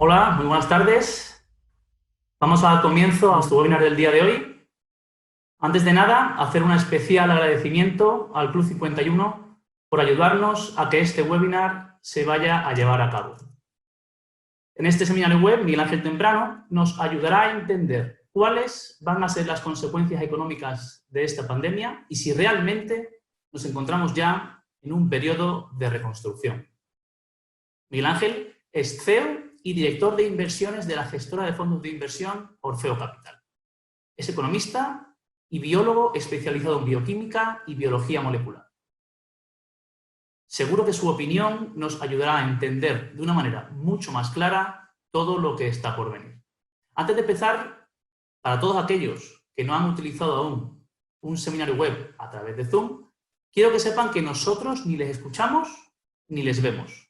Hola, muy buenas tardes. Vamos a dar comienzo a nuestro webinar del día de hoy. Antes de nada, hacer un especial agradecimiento al Club 51 por ayudarnos a que este webinar se vaya a llevar a cabo. En este seminario web, Miguel Ángel Temprano nos ayudará a entender cuáles van a ser las consecuencias económicas de esta pandemia y si realmente nos encontramos ya en un periodo de reconstrucción. Miguel Ángel es CEO y director de inversiones de la gestora de fondos de inversión Orfeo Capital. Es economista y biólogo especializado en bioquímica y biología molecular. Seguro que su opinión nos ayudará a entender de una manera mucho más clara todo lo que está por venir. Antes de empezar, para todos aquellos que no han utilizado aún un seminario web a través de Zoom, quiero que sepan que nosotros ni les escuchamos ni les vemos.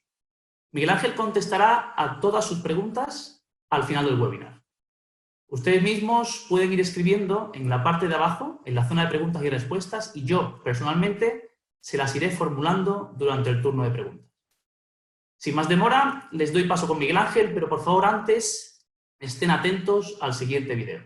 Miguel Ángel contestará a todas sus preguntas al final del webinar. Ustedes mismos pueden ir escribiendo en la parte de abajo, en la zona de preguntas y respuestas, y yo, personalmente, se las iré formulando durante el turno de preguntas. Sin más demora, les doy paso con Miguel Ángel, pero por favor antes estén atentos al siguiente vídeo.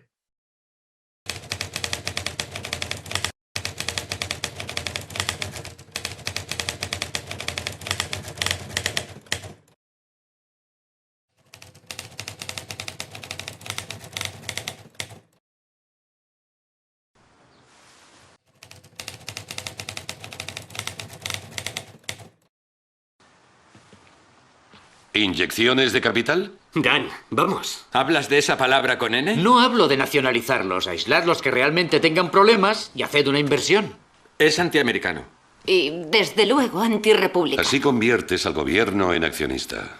¿Inyecciones de capital? Dan, vamos. ¿Hablas de esa palabra con N? No hablo de nacionalizarlos, aislar los que realmente tengan problemas y hacer una inversión. Es antiamericano. Y, desde luego, antirrepública. Así conviertes al gobierno en accionista.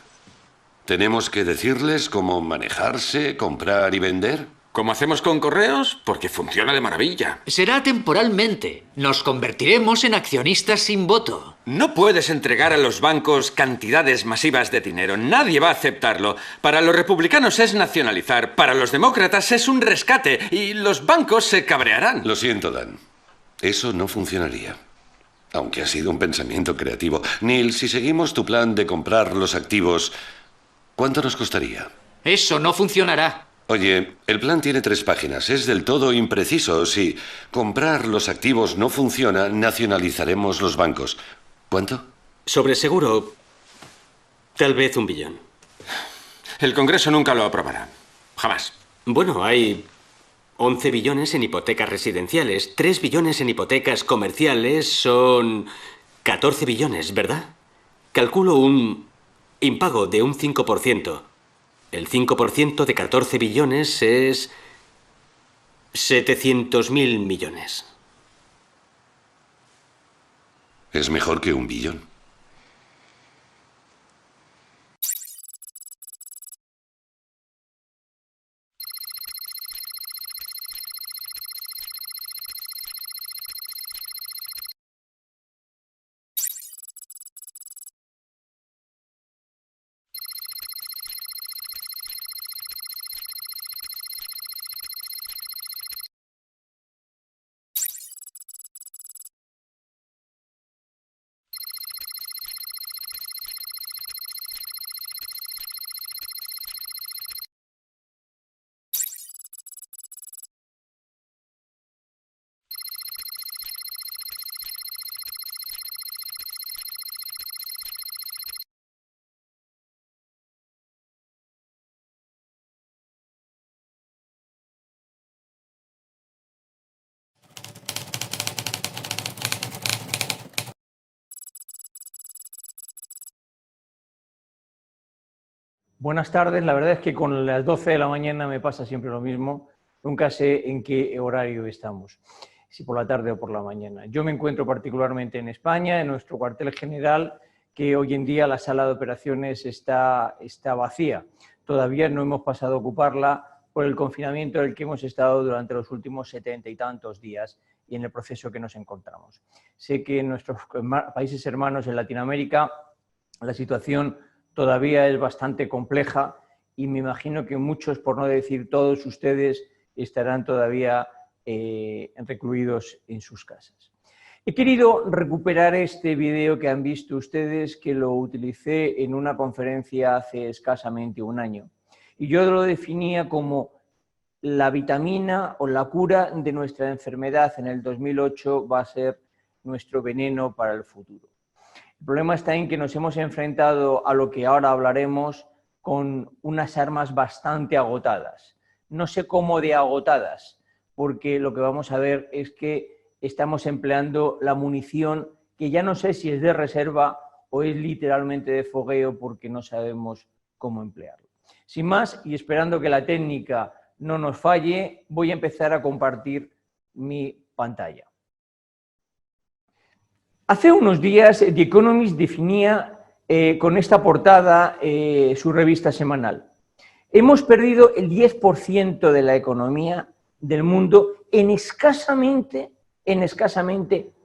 ¿Tenemos que decirles cómo manejarse, comprar y vender? ¿Cómo hacemos con correos? Porque funciona de maravilla. Será temporalmente. Nos convertiremos en accionistas sin voto. No puedes entregar a los bancos cantidades masivas de dinero. Nadie va a aceptarlo. Para los republicanos es nacionalizar. Para los demócratas es un rescate. Y los bancos se cabrearán. Lo siento, Dan. Eso no funcionaría. Aunque ha sido un pensamiento creativo. Neil, si seguimos tu plan de comprar los activos, ¿cuánto nos costaría? Eso no funcionará. Oye, el plan tiene 3 páginas. Es del todo impreciso. Si comprar los activos no funciona, nacionalizaremos los bancos. ¿Cuánto? Sobre seguro, tal vez 1 billón. El Congreso nunca lo aprobará. Jamás. Bueno, hay 11 billones en hipotecas residenciales, 3 billones en hipotecas comerciales, son 14 billones, ¿verdad? Calculo un impago de un 5%. El 5% de 14 billones es 700.000 millones. Es mejor que 1 billón. Buenas tardes, la verdad es que con las 12 de la mañana me pasa siempre lo mismo, nunca sé en qué horario estamos, si por la tarde o por la mañana. Yo me encuentro particularmente en España, en nuestro cuartel general, que hoy en día la sala de operaciones está vacía. Todavía no hemos pasado a ocuparla por el confinamiento en el que hemos estado durante los últimos 70 y tantos días y en el proceso que nos encontramos. Sé que en nuestros países hermanos en Latinoamérica la situación todavía es bastante compleja y me imagino que muchos, por no decir todos ustedes, estarán todavía recluidos en sus casas. He querido recuperar este video que han visto ustedes, que lo utilicé en una conferencia hace escasamente un año. Y yo lo definía como la vitamina o la cura de nuestra enfermedad en el 2008 va a ser nuestro veneno para el futuro. El problema está en que nos hemos enfrentado a lo que ahora hablaremos con unas armas bastante agotadas. No sé cómo de agotadas, porque lo que vamos a ver es que estamos empleando la munición que ya no sé si es de reserva o es literalmente de fogueo porque no sabemos cómo emplearlo. Sin más, y esperando que la técnica no nos falle, voy a empezar a compartir mi pantalla. Hace unos días The Economist definía con esta portada su revista semanal. Hemos perdido el 10% de la economía del mundo en escasamente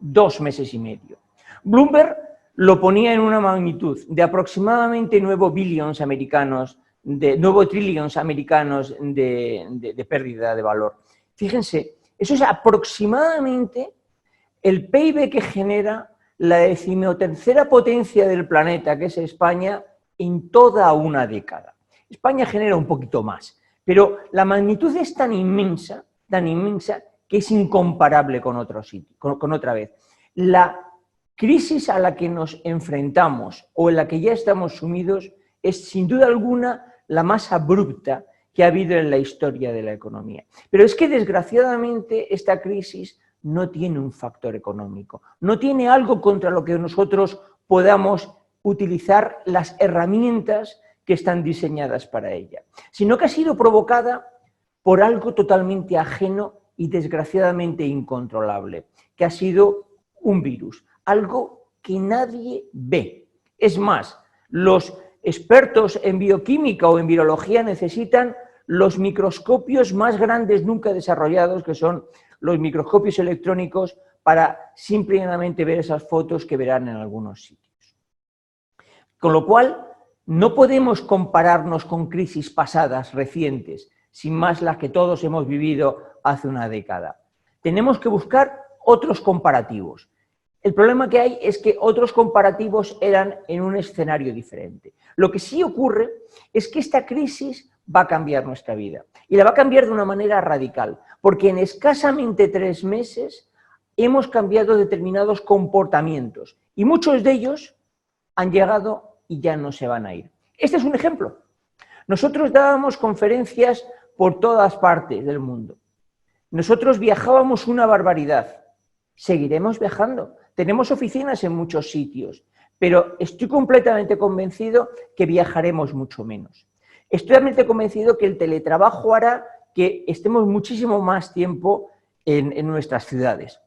2 meses y medio. Bloomberg lo ponía en una magnitud de aproximadamente 9 trillions americanos de pérdida de valor. Fíjense, eso es aproximadamente el PIB que genera la 13ª potencia del planeta, que es España, en toda una década. España genera un poquito más, pero la magnitud es tan inmensa que es incomparable con otra vez. La crisis a la que nos enfrentamos o en la que ya estamos sumidos es sin duda alguna la más abrupta que ha habido en la historia de la economía. Pero es que desgraciadamente esta crisis no tiene un factor económico, no tiene algo contra lo que nosotros podamos utilizar las herramientas que están diseñadas para ella, sino que ha sido provocada por algo totalmente ajeno y desgraciadamente incontrolable, que ha sido un virus, algo que nadie ve. Es más, los expertos en bioquímica o en virología necesitan los microscopios más grandes nunca desarrollados, que son los microscopios electrónicos, para simplemente ver esas fotos que verán en algunos sitios. Con lo cual, no podemos compararnos con crisis pasadas, recientes, sin más las que todos hemos vivido hace una década. Tenemos que buscar otros comparativos. El problema que hay es que otros comparativos eran en un escenario diferente. Lo que sí ocurre es que esta crisis va a cambiar nuestra vida y la va a cambiar de una manera radical, porque en escasamente 3 meses hemos cambiado determinados comportamientos y muchos de ellos han llegado y ya no se van a ir. Este es un ejemplo. Nosotros dábamos conferencias por todas partes del mundo. Nosotros viajábamos una barbaridad. Seguiremos viajando. Tenemos oficinas en muchos sitios, pero estoy completamente convencido que viajaremos mucho menos. Estoy realmente convencido que el teletrabajo hará que estemos muchísimo más tiempo en nuestras ciudades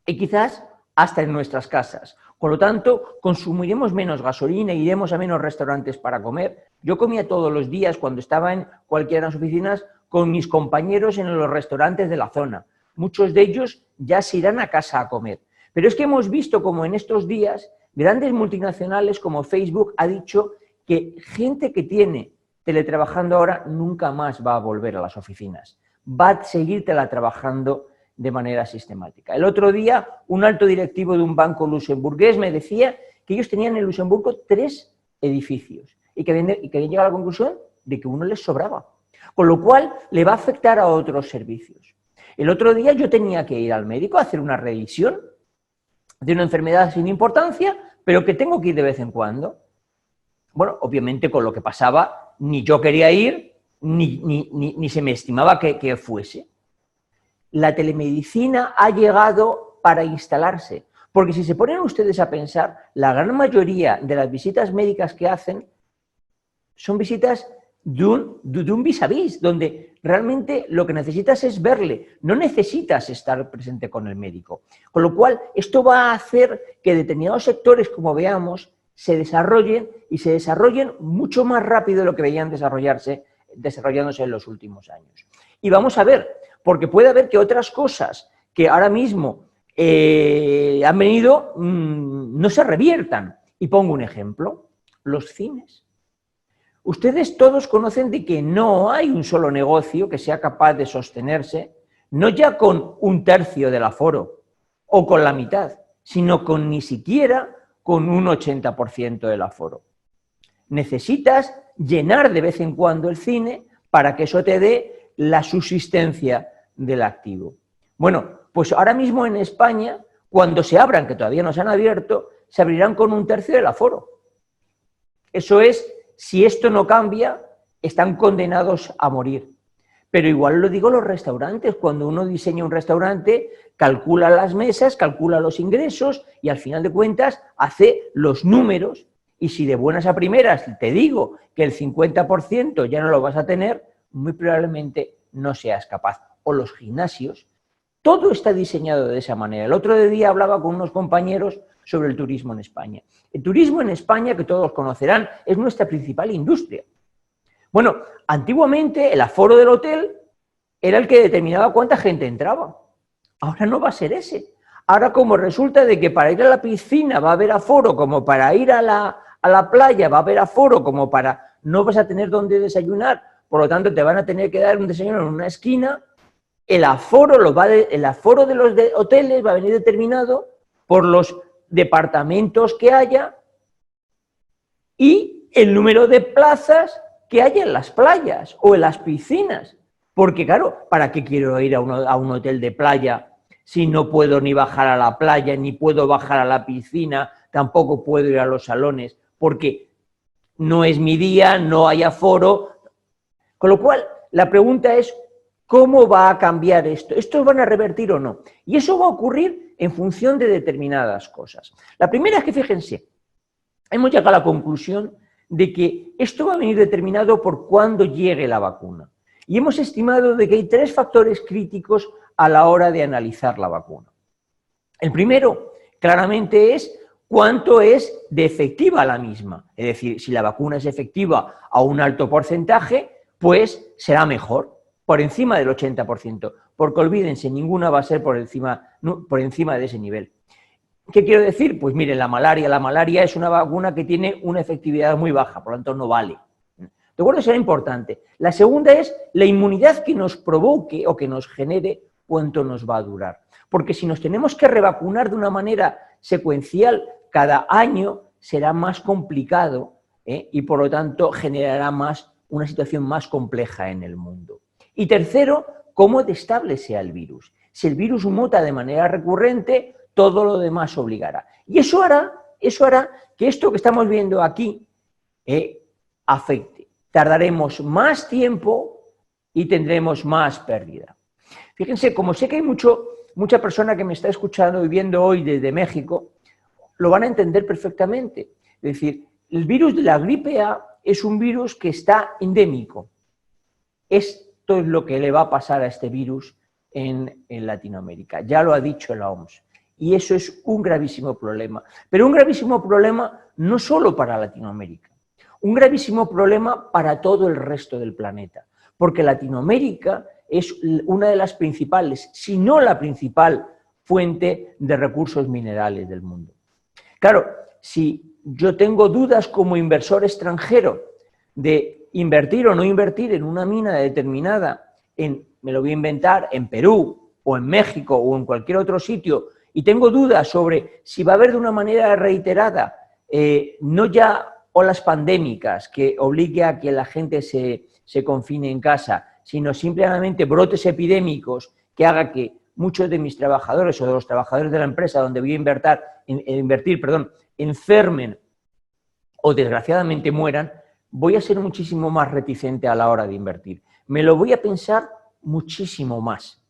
y quizás hasta en nuestras casas. Por lo tanto, consumiremos menos gasolina, iremos a menos restaurantes para comer. Yo comía todos los días, cuando estaba en cualquiera de las oficinas, con mis compañeros en los restaurantes de la zona. Muchos de ellos ya se irán a casa a comer. Pero es que hemos visto como en estos días grandes multinacionales como Facebook ha dicho que gente que tiene teletrabajando ahora nunca más va a volver a las oficinas. Va a seguir teletrabajando de manera sistemática. El otro día, un alto directivo de un banco luxemburgués me decía que ellos tenían en Luxemburgo 3 edificios y que habían llegado a la conclusión de que uno les sobraba, con lo cual le va a afectar a otros servicios. El otro día yo tenía que ir al médico a hacer una revisión de una enfermedad sin importancia, pero que tengo que ir de vez en cuando. Bueno, obviamente con lo que pasaba, ni yo quería ir, ni se me estimaba que fuese. La telemedicina ha llegado para instalarse, porque si se ponen ustedes a pensar, la gran mayoría de las visitas médicas que hacen son visitas de un vis a vis, donde realmente lo que necesitas es verle, no necesitas estar presente con el médico. Con lo cual, esto va a hacer que determinados sectores, como veamos, se desarrollen y se desarrollen mucho más rápido de lo que veían desarrollándose en los últimos años. Y vamos a ver, porque puede haber que otras cosas que ahora mismo han venido no se reviertan. Y pongo un ejemplo, los cines. Ustedes todos conocen de que no hay un solo negocio que sea capaz de sostenerse, no ya con 1/3 del aforo o con la mitad, sino con ni siquiera con un 80% del aforo. Necesitas llenar de vez en cuando el cine para que eso te dé la subsistencia del activo. Bueno, pues ahora mismo en España, cuando se abran, que todavía no se han abierto, se abrirán con un tercio del aforo. Eso es, si esto no cambia, están condenados a morir. Pero igual lo digo los restaurantes. Cuando uno diseña un restaurante, calcula las mesas, calcula los ingresos y al final de cuentas hace los números. Y si de buenas a primeras te digo que el 50% ya no lo vas a tener, muy probablemente no seas capaz. O los gimnasios. Todo está diseñado de esa manera. El otro día hablaba con unos compañeros sobre el turismo en España. El turismo en España, que todos conocerán, es nuestra principal industria. Bueno, antiguamente el aforo del hotel era el que determinaba cuánta gente entraba. Ahora no va a ser ese. Ahora, como resulta de que para ir a la piscina va a haber aforo, como para ir a la playa va a haber aforo, como para no vas a tener dónde desayunar, por lo tanto te van a tener que dar un desayuno en una esquina, el aforo de los hoteles va a venir determinado por los departamentos que haya y el número de plazas que haya en las playas o en las piscinas. Porque claro, ¿para qué quiero ir a un hotel de playa si no puedo ni bajar a la playa, ni puedo bajar a la piscina, tampoco puedo ir a los salones? Porque no es mi día, no hay aforo. Con lo cual, la pregunta es, ¿cómo va a cambiar esto? ¿Estos van a revertir o no? Y eso va a ocurrir en función de determinadas cosas. La primera es que, fíjense, hemos llegado a la conclusión de que esto va a venir determinado por cuándo llegue la vacuna. Y hemos estimado de que hay 3 factores críticos a la hora de analizar la vacuna. El primero, claramente, es cuánto es de efectiva la misma. Es decir, si la vacuna es efectiva a un alto porcentaje, pues será mejor, por encima del 80%, porque olvídense, ninguna va a ser por encima de ese nivel. ¿Qué quiero decir? Pues miren, la malaria es una vacuna que tiene una efectividad muy baja, por lo tanto no vale. ¿De acuerdo? Será importante. La segunda es la inmunidad que nos provoque o que nos genere, cuánto nos va a durar. Porque si nos tenemos que revacunar de una manera secuencial cada año, será más complicado y por lo tanto generará una situación más compleja en el mundo. Y tercero, cómo de estable sea el virus. Si el virus muta de manera recurrente, todo lo demás obligará. Y eso hará que esto que estamos viendo aquí afecte. Tardaremos más tiempo y tendremos más pérdida. Fíjense, como sé que hay mucha persona que me está escuchando y viendo hoy desde México, lo van a entender perfectamente. Es decir, el virus de la gripe A es un virus que está endémico. Esto es lo que le va a pasar a este virus en Latinoamérica. Ya lo ha dicho la OMS. Y eso es un gravísimo problema. Pero un gravísimo problema no solo para Latinoamérica. Un gravísimo problema para todo el resto del planeta. Porque Latinoamérica es una de las principales, si no la principal, fuente de recursos minerales del mundo. Claro, si yo tengo dudas como inversor extranjero de invertir o no invertir en una mina determinada, me lo voy a inventar, en Perú o en México o en cualquier otro sitio, y tengo dudas sobre si va a haber de una manera reiterada, no ya olas pandémicas que obligue a que la gente se confine en casa, sino simplemente brotes epidémicos que haga que muchos de mis trabajadores o de los trabajadores de la empresa donde voy a invertir, enfermen o desgraciadamente mueran, voy a ser muchísimo más reticente a la hora de invertir. Me lo voy a pensar muchísimo más.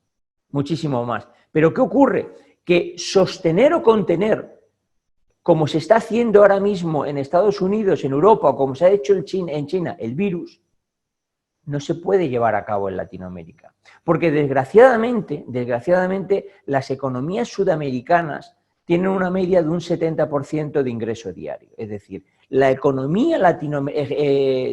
Pero ¿qué ocurre? Que sostener o contener, como se está haciendo ahora mismo en Estados Unidos, en Europa, o como se ha hecho en China, el virus, no se puede llevar a cabo en Latinoamérica. Porque desgraciadamente, las economías sudamericanas tienen una media de un 70% de ingreso diario. Es decir, la economía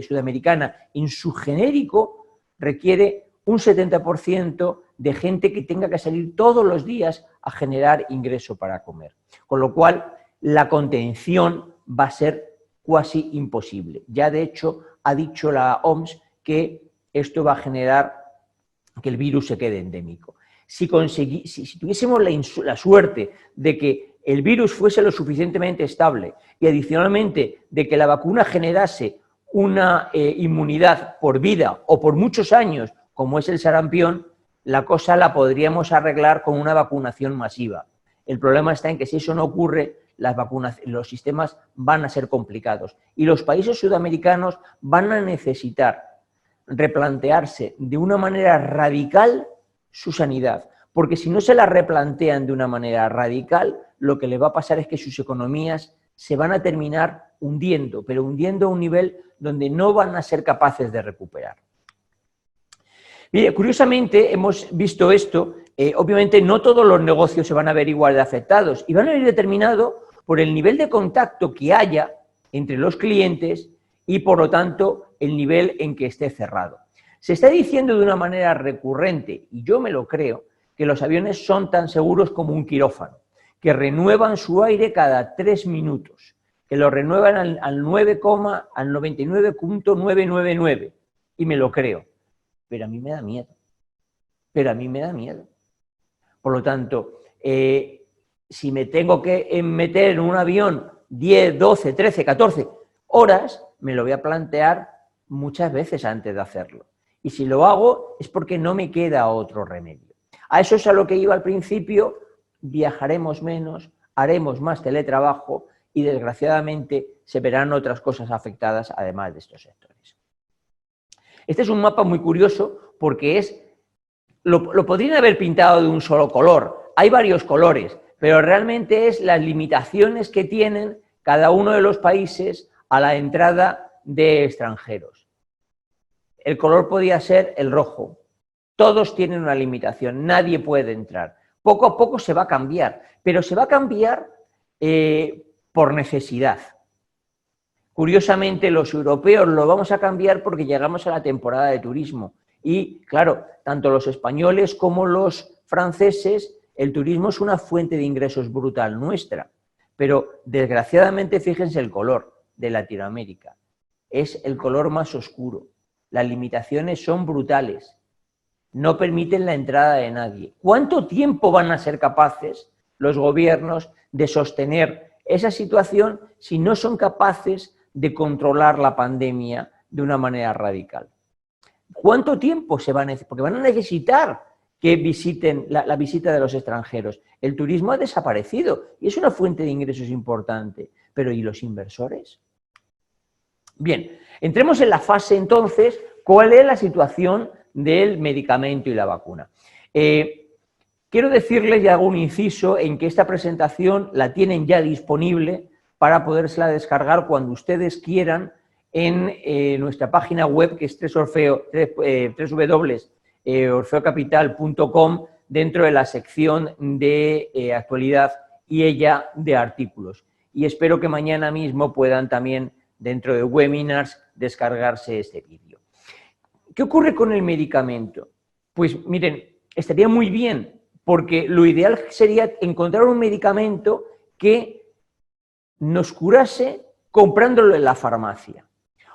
sudamericana en su genérico requiere un 70% de gente que tenga que salir todos los días a generar ingreso para comer. Con lo cual, la contención va a ser casi imposible. Ya, de hecho, ha dicho la OMS que esto va a generar que el virus se quede endémico. Si tuviésemos la suerte de que el virus fuese lo suficientemente estable y adicionalmente de que la vacuna generase una inmunidad por vida o por muchos años, como es el sarampión, la cosa la podríamos arreglar con una vacunación masiva. El problema está en que si eso no ocurre, los sistemas van a ser complicados y los países sudamericanos van a necesitar replantearse de una manera radical su sanidad, porque si no se la replantean de una manera radical, lo que le va a pasar es que sus economías se van a terminar hundiendo, pero hundiendo a un nivel donde no van a ser capaces de recuperar. Mire, curiosamente hemos visto esto, obviamente no todos los negocios se van a ver igual de afectados y van a ir determinados por el nivel de contacto que haya entre los clientes y, por lo tanto, el nivel en que esté cerrado. Se está diciendo de una manera recurrente, y yo me lo creo, que los aviones son tan seguros como un quirófano, que renuevan su aire cada 3 minutos, que lo renuevan al 99.999, y me lo creo. Pero a mí me da miedo. Por lo tanto, si me tengo que meter en un avión 10, 12, 13, 14 horas, me lo voy a plantear muchas veces antes de hacerlo. Y si lo hago es porque no me queda otro remedio. A eso es a lo que iba al principio, viajaremos menos, haremos más teletrabajo y desgraciadamente se verán otras cosas afectadas además de estos sectores. Este es un mapa muy curioso porque lo podrían haber pintado de un solo color. Hay varios colores, pero realmente es las limitaciones que tienen cada uno de los países a la entrada de extranjeros. El color podía ser el rojo. Todos tienen una limitación, nadie puede entrar. Poco a poco se va a cambiar, pero se va a cambiar por necesidad. Curiosamente, los europeos lo vamos a cambiar porque llegamos a la temporada de turismo. Y, claro, tanto los españoles como los franceses, el turismo es una fuente de ingresos brutal nuestra. Pero, desgraciadamente, fíjense el color de Latinoamérica. Es el color más oscuro. Las limitaciones son brutales. No permiten la entrada de nadie. ¿Cuánto tiempo van a ser capaces los gobiernos de sostener esa situación si no son capaces de controlar la pandemia de una manera radical? ¿Cuánto tiempo se va a necesitar? Porque van a necesitar que visiten la visita de los extranjeros. El turismo ha desaparecido y es una fuente de ingresos importante. Pero ¿y los inversores? Bien, entremos en la fase entonces, ¿cuál es la situación del medicamento y la vacuna? Quiero decirles, y hago un inciso, en que esta presentación la tienen ya disponible para podérsela descargar cuando ustedes quieran en nuestra página web, que es www.orfeocapital.com, dentro de la sección de actualidad y ella de artículos. Y espero que mañana mismo puedan también, dentro de webinars, descargarse este vídeo. ¿Qué ocurre con el medicamento? Pues miren, estaría muy bien, porque lo ideal sería encontrar un medicamento que nos curase comprándolo en la farmacia,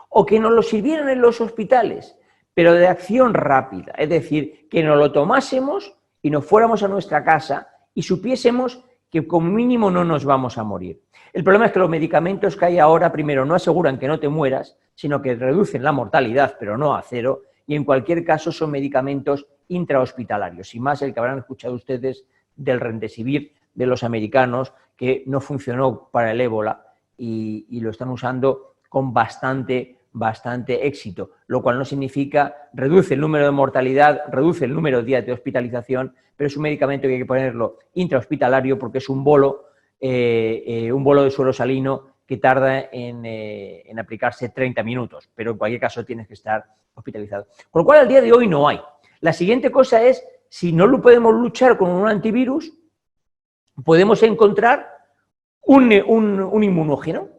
o que nos lo sirvieran en los hospitales, pero de acción rápida, es decir, que nos lo tomásemos y nos fuéramos a nuestra casa y supiésemos que como mínimo no nos vamos a morir. El problema es que los medicamentos que hay ahora, primero, no aseguran que no te mueras, sino que reducen la mortalidad, pero no a cero, y en cualquier caso son medicamentos intrahospitalarios, y más el que habrán escuchado ustedes del Remdesivir de los americanos, que no funcionó para el ébola y lo están usando con bastante éxito, lo cual no significa, reduce el número de mortalidad, reduce el número de días de hospitalización, pero es un medicamento que hay que ponerlo intrahospitalario porque es un bolo de suero salino que tarda en aplicarse 30 minutos, pero en cualquier caso tienes que estar hospitalizado. Con lo cual, al día de hoy no hay. La siguiente cosa es, si no lo podemos luchar con un antivirus, podemos encontrar un inmunógeno,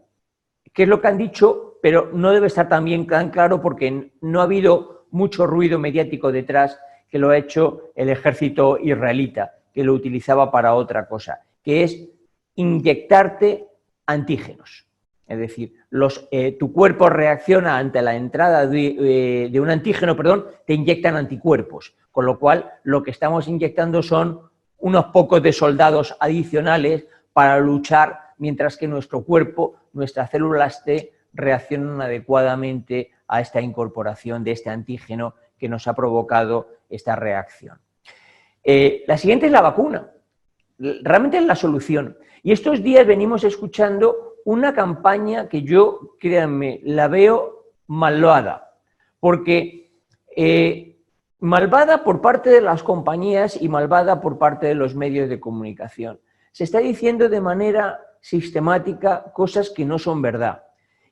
que es lo que han dicho, pero no debe estar también tan claro porque no ha habido mucho ruido mediático detrás, que lo ha hecho el ejército israelita, que lo utilizaba para otra cosa, que es inyectarte antígenos. Es decir, tu cuerpo reacciona ante la entrada de un antígeno, te inyectan anticuerpos, con lo cual lo que estamos inyectando son unos pocos de soldados adicionales para luchar, mientras que nuestro cuerpo, nuestras células T, reaccionan adecuadamente a esta incorporación de este antígeno que nos ha provocado esta reacción. La siguiente es la vacuna. Realmente es la solución. Y estos días venimos escuchando una campaña que yo, créanme, la veo malvada. Porque malvada por parte de las compañías y malvada por parte de los medios de comunicación. Se está diciendo de manera sistemática cosas que no son verdad.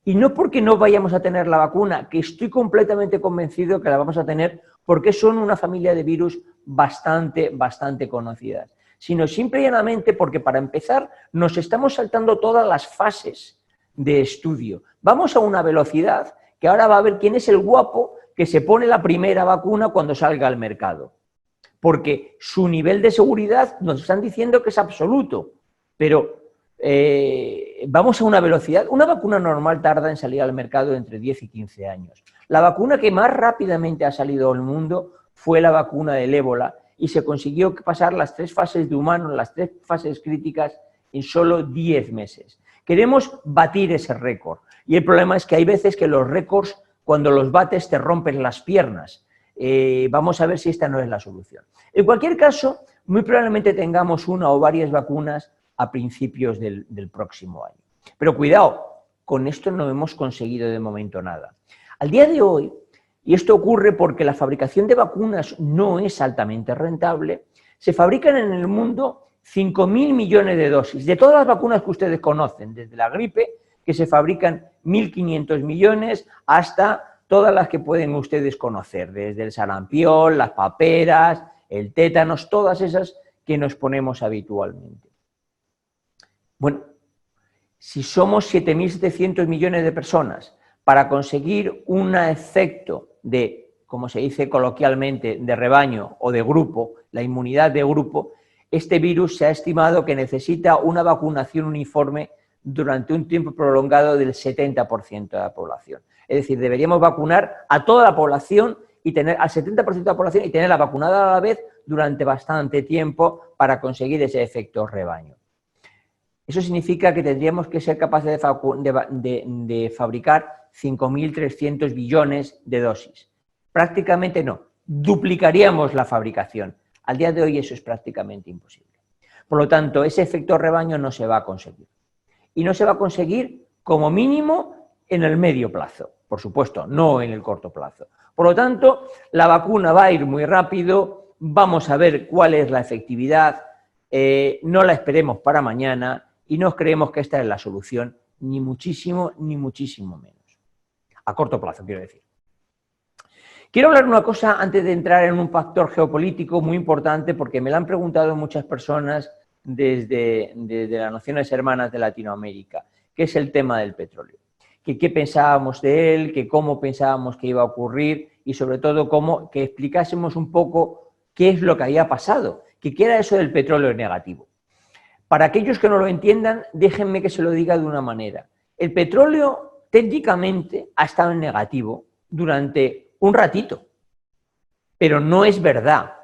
Y no porque no vayamos a tener la vacuna, que estoy completamente convencido que la vamos a tener, porque son una familia de virus bastante conocidas, sino simple y llanamente porque, para empezar, nos estamos saltando todas las fases de estudio. Vamos a una velocidad que ahora va a ver quién es el guapo que se pone la primera vacuna cuando salga al mercado. Porque su nivel de seguridad nos están diciendo que es absoluto, pero vamos a una velocidad. Una vacuna normal tarda en salir al mercado entre 10 y 15 años. La vacuna que más rápidamente ha salido al mundo fue la vacuna del ébola y se consiguió pasar las 3 fases de humanos, las 3 fases críticas, en solo 10 meses. Queremos batir ese récord y el problema es que hay veces que los récords, cuando los bates, te rompen las piernas. Vamos a ver si esta no es la solución. En cualquier caso, muy probablemente tengamos una o varias vacunas a principios del próximo año. Pero cuidado, con esto no hemos conseguido de momento nada. Al día de hoy, y esto ocurre porque la fabricación de vacunas no es altamente rentable, se fabrican en el mundo 5.000 millones de dosis de todas las vacunas que ustedes conocen, desde la gripe, que se fabrican 1.500 millones, hasta todas las que pueden ustedes conocer, desde el sarampión, las paperas, el tétanos, todas esas que nos ponemos habitualmente. Bueno, si somos 7.700 millones de personas, para conseguir un efecto de, como se dice coloquialmente, de rebaño o de grupo, la inmunidad de grupo, este virus se ha estimado que necesita una vacunación uniforme durante un tiempo prolongado del 70% de la población. Es decir, deberíamos vacunar a toda la población y tener al 70% de la población y tenerla vacunada a la vez durante bastante tiempo para conseguir ese efecto rebaño. Eso significa que tendríamos que ser capaces de fabricar 5.300 billones de dosis. Prácticamente no, duplicaríamos la fabricación. Al día de hoy eso es prácticamente imposible. Por lo tanto, ese efecto rebaño no se va a conseguir. Y no se va a conseguir como mínimo en el medio plazo, por supuesto, no en el corto plazo. Por lo tanto, la vacuna va a ir muy rápido, vamos a ver cuál es la efectividad, no la esperemos para mañana y no creemos que esta es la solución, ni muchísimo menos. A corto plazo, quiero decir. Quiero hablar de una cosa antes de entrar en un factor geopolítico muy importante, porque me lo han preguntado muchas personas desde las naciones hermanas de Latinoamérica, que es el tema del petróleo. Que qué pensábamos de él, que cómo pensábamos que iba a ocurrir y sobre todo que explicásemos un poco qué es lo que había pasado, que qué era eso del petróleo negativo. Para aquellos que no lo entiendan, déjenme que se lo diga de una manera. El petróleo técnicamente ha estado en negativo durante un ratito, pero no es verdad.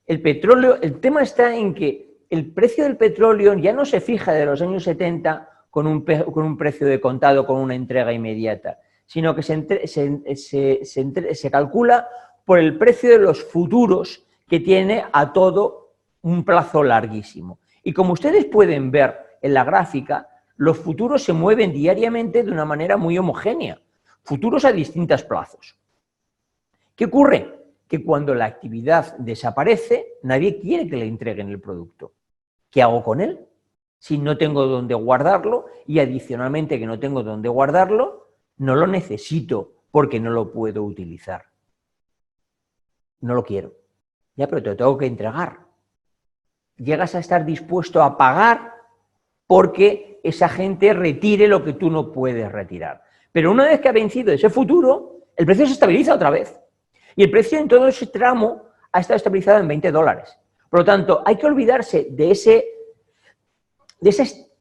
El tema está en que el precio del petróleo ya no se fija de los años 70 con un precio de contado, con una entrega inmediata, sino que se calcula por el precio de los futuros que tiene a todo un plazo larguísimo. Y como ustedes pueden ver en la gráfica, los futuros se mueven diariamente de una manera muy homogénea, futuros a distintos plazos. ¿Qué ocurre? Que cuando la actividad desaparece, nadie quiere que le entreguen el producto. ¿Qué hago con él? Si no tengo dónde guardarlo y adicionalmente que no tengo dónde guardarlo, no lo necesito porque no lo puedo utilizar. No lo quiero. Ya, pero te lo tengo que entregar. Llegas a estar dispuesto a pagar porque esa gente retire lo que tú no puedes retirar. Pero una vez que ha vencido ese futuro, el precio se estabiliza otra vez. Y el precio en todo ese tramo ha estado estabilizado en $20. Por lo tanto, hay que olvidarse de esa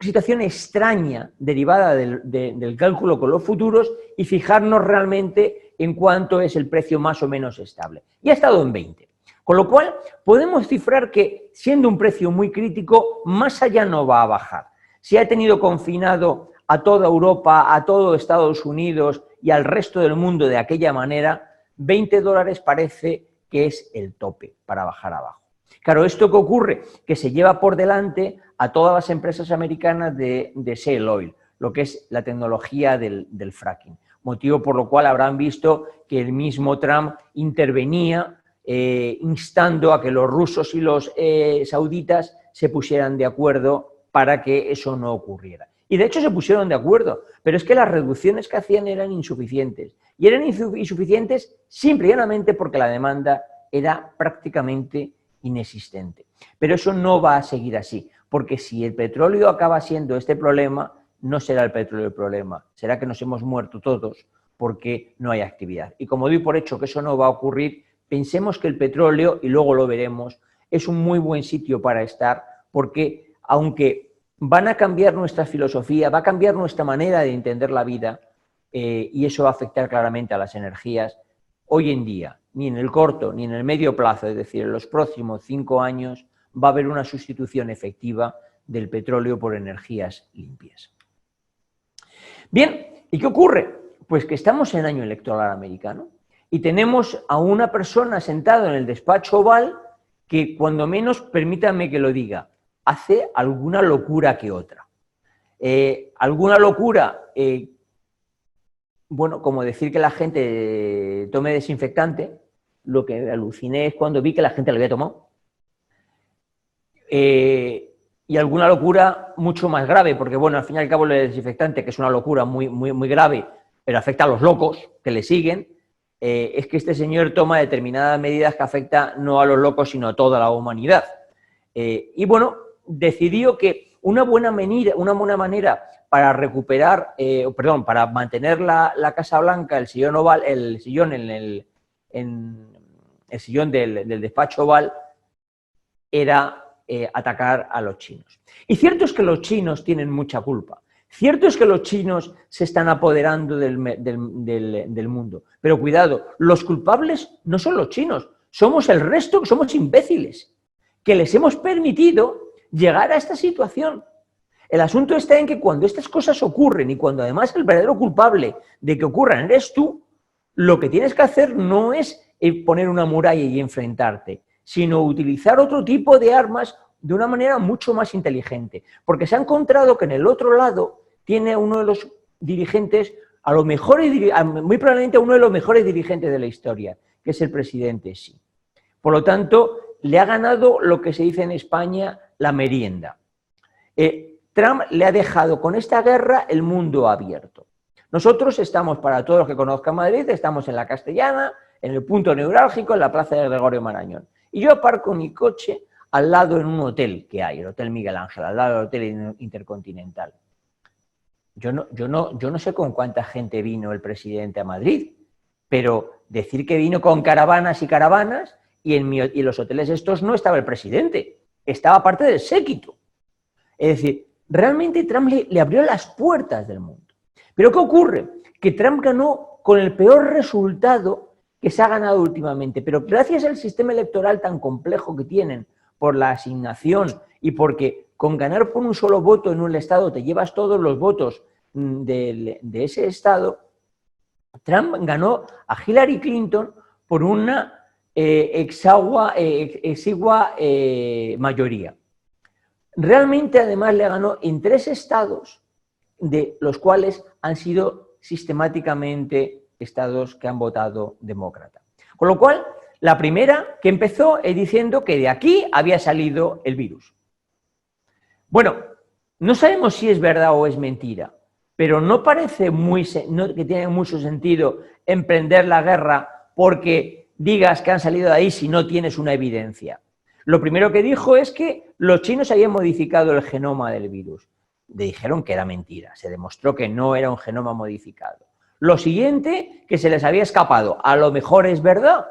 situación extraña derivada del cálculo con los futuros y fijarnos realmente en cuánto es el precio más o menos estable. Y ha estado en 20. Con lo cual, podemos cifrar que, siendo un precio muy crítico, más allá no va a bajar. Si ha tenido confinado a toda Europa, a todo Estados Unidos y al resto del mundo de aquella manera, $20 parece que es el tope para bajar abajo. Claro, ¿esto qué ocurre? Que se lleva por delante a todas las empresas americanas de shale oil, lo que es la tecnología del fracking. Motivo por lo cual habrán visto que el mismo Trump intervenía instando a que los rusos y los sauditas se pusieran de acuerdo para que eso no ocurriera. Y de hecho se pusieron de acuerdo, pero es que las reducciones que hacían eran insuficientes. Y eran insuficientes simple y llanamente porque la demanda era prácticamente inexistente. Pero eso no va a seguir así, porque si el petróleo acaba siendo este problema, no será el petróleo el problema, será que nos hemos muerto todos porque no hay actividad. Y como doy por hecho que eso no va a ocurrir, pensemos que el petróleo, y luego lo veremos, es un muy buen sitio para estar, porque aunque van a cambiar nuestra filosofía, va a cambiar nuestra manera de entender la vida, y eso va a afectar claramente a las energías, hoy en día, ni en el corto ni en el medio plazo, es decir, en los próximos 5 años, va a haber una sustitución efectiva del petróleo por energías limpias. Bien, ¿y qué ocurre? Pues que estamos en año electoral americano y tenemos a una persona sentada en el despacho oval que, cuando menos, permítanme que lo diga, hace alguna locura que otra. Alguna locura, bueno, como decir que la gente tome desinfectante. Lo que aluciné es cuando vi que la gente lo había tomado. Y alguna locura mucho más grave, porque bueno, al fin y al cabo el desinfectante, que es una locura muy grave, pero afecta a los locos que le siguen, es que este señor toma determinadas medidas que afectan no a los locos, sino a toda la humanidad. Y bueno, decidió que una buena manera para recuperar, para mantener la Casa Blanca, el sillón oval, el sillón del despacho oval, era atacar a los chinos. Y cierto es que los chinos tienen mucha culpa. Cierto es que los chinos se están apoderando del mundo. Pero cuidado, los culpables no son los chinos, somos el resto, que somos imbéciles, que les hemos permitido llegar a esta situación. El asunto está en que cuando estas cosas ocurren y cuando además el verdadero culpable de que ocurran eres tú, lo que tienes que hacer no es poner una muralla y enfrentarte, sino utilizar otro tipo de armas de una manera mucho más inteligente, porque se ha encontrado que en el otro lado tiene uno de los dirigentes, a lo mejor, muy probablemente uno de los mejores dirigentes de la historia, que es el presidente Xi. Por lo tanto, le ha ganado lo que se dice en España la merienda. Trump le ha dejado con esta guerra el mundo abierto. Nosotros estamos, para todos los que conozcan Madrid, estamos en la Castellana, en el punto neurálgico, en la plaza de Gregorio Marañón. Y yo aparco mi coche al lado en un hotel que hay, el Hotel Miguel Ángel, al lado del Hotel Intercontinental. Yo no sé con cuánta gente vino el presidente a Madrid, pero decir que vino con caravanas y caravanas, y en los hoteles estos no estaba el presidente, estaba parte del séquito. Es decir, realmente Trump le abrió las puertas del mundo. Pero ¿qué ocurre? Que Trump ganó con el peor resultado que se ha ganado últimamente, pero gracias al sistema electoral tan complejo que tienen, por la asignación y porque con ganar por un solo voto en un estado te llevas todos los votos de ese estado, Trump ganó a Hillary Clinton por una exigua mayoría. Realmente, además, le ganó en 3 estados, de los cuales han sido sistemáticamente estados que han votado demócrata. Con lo cual, la primera que empezó es diciendo que de aquí había salido el virus. Bueno, no sabemos si es verdad o es mentira, pero no parece que tiene mucho sentido emprender la guerra porque digas que han salido de ahí si no tienes una evidencia. Lo primero que dijo es que los chinos habían modificado el genoma del virus. Le dijeron que era mentira, se demostró que no era un genoma modificado. Lo siguiente, que se les había escapado. A lo mejor es verdad,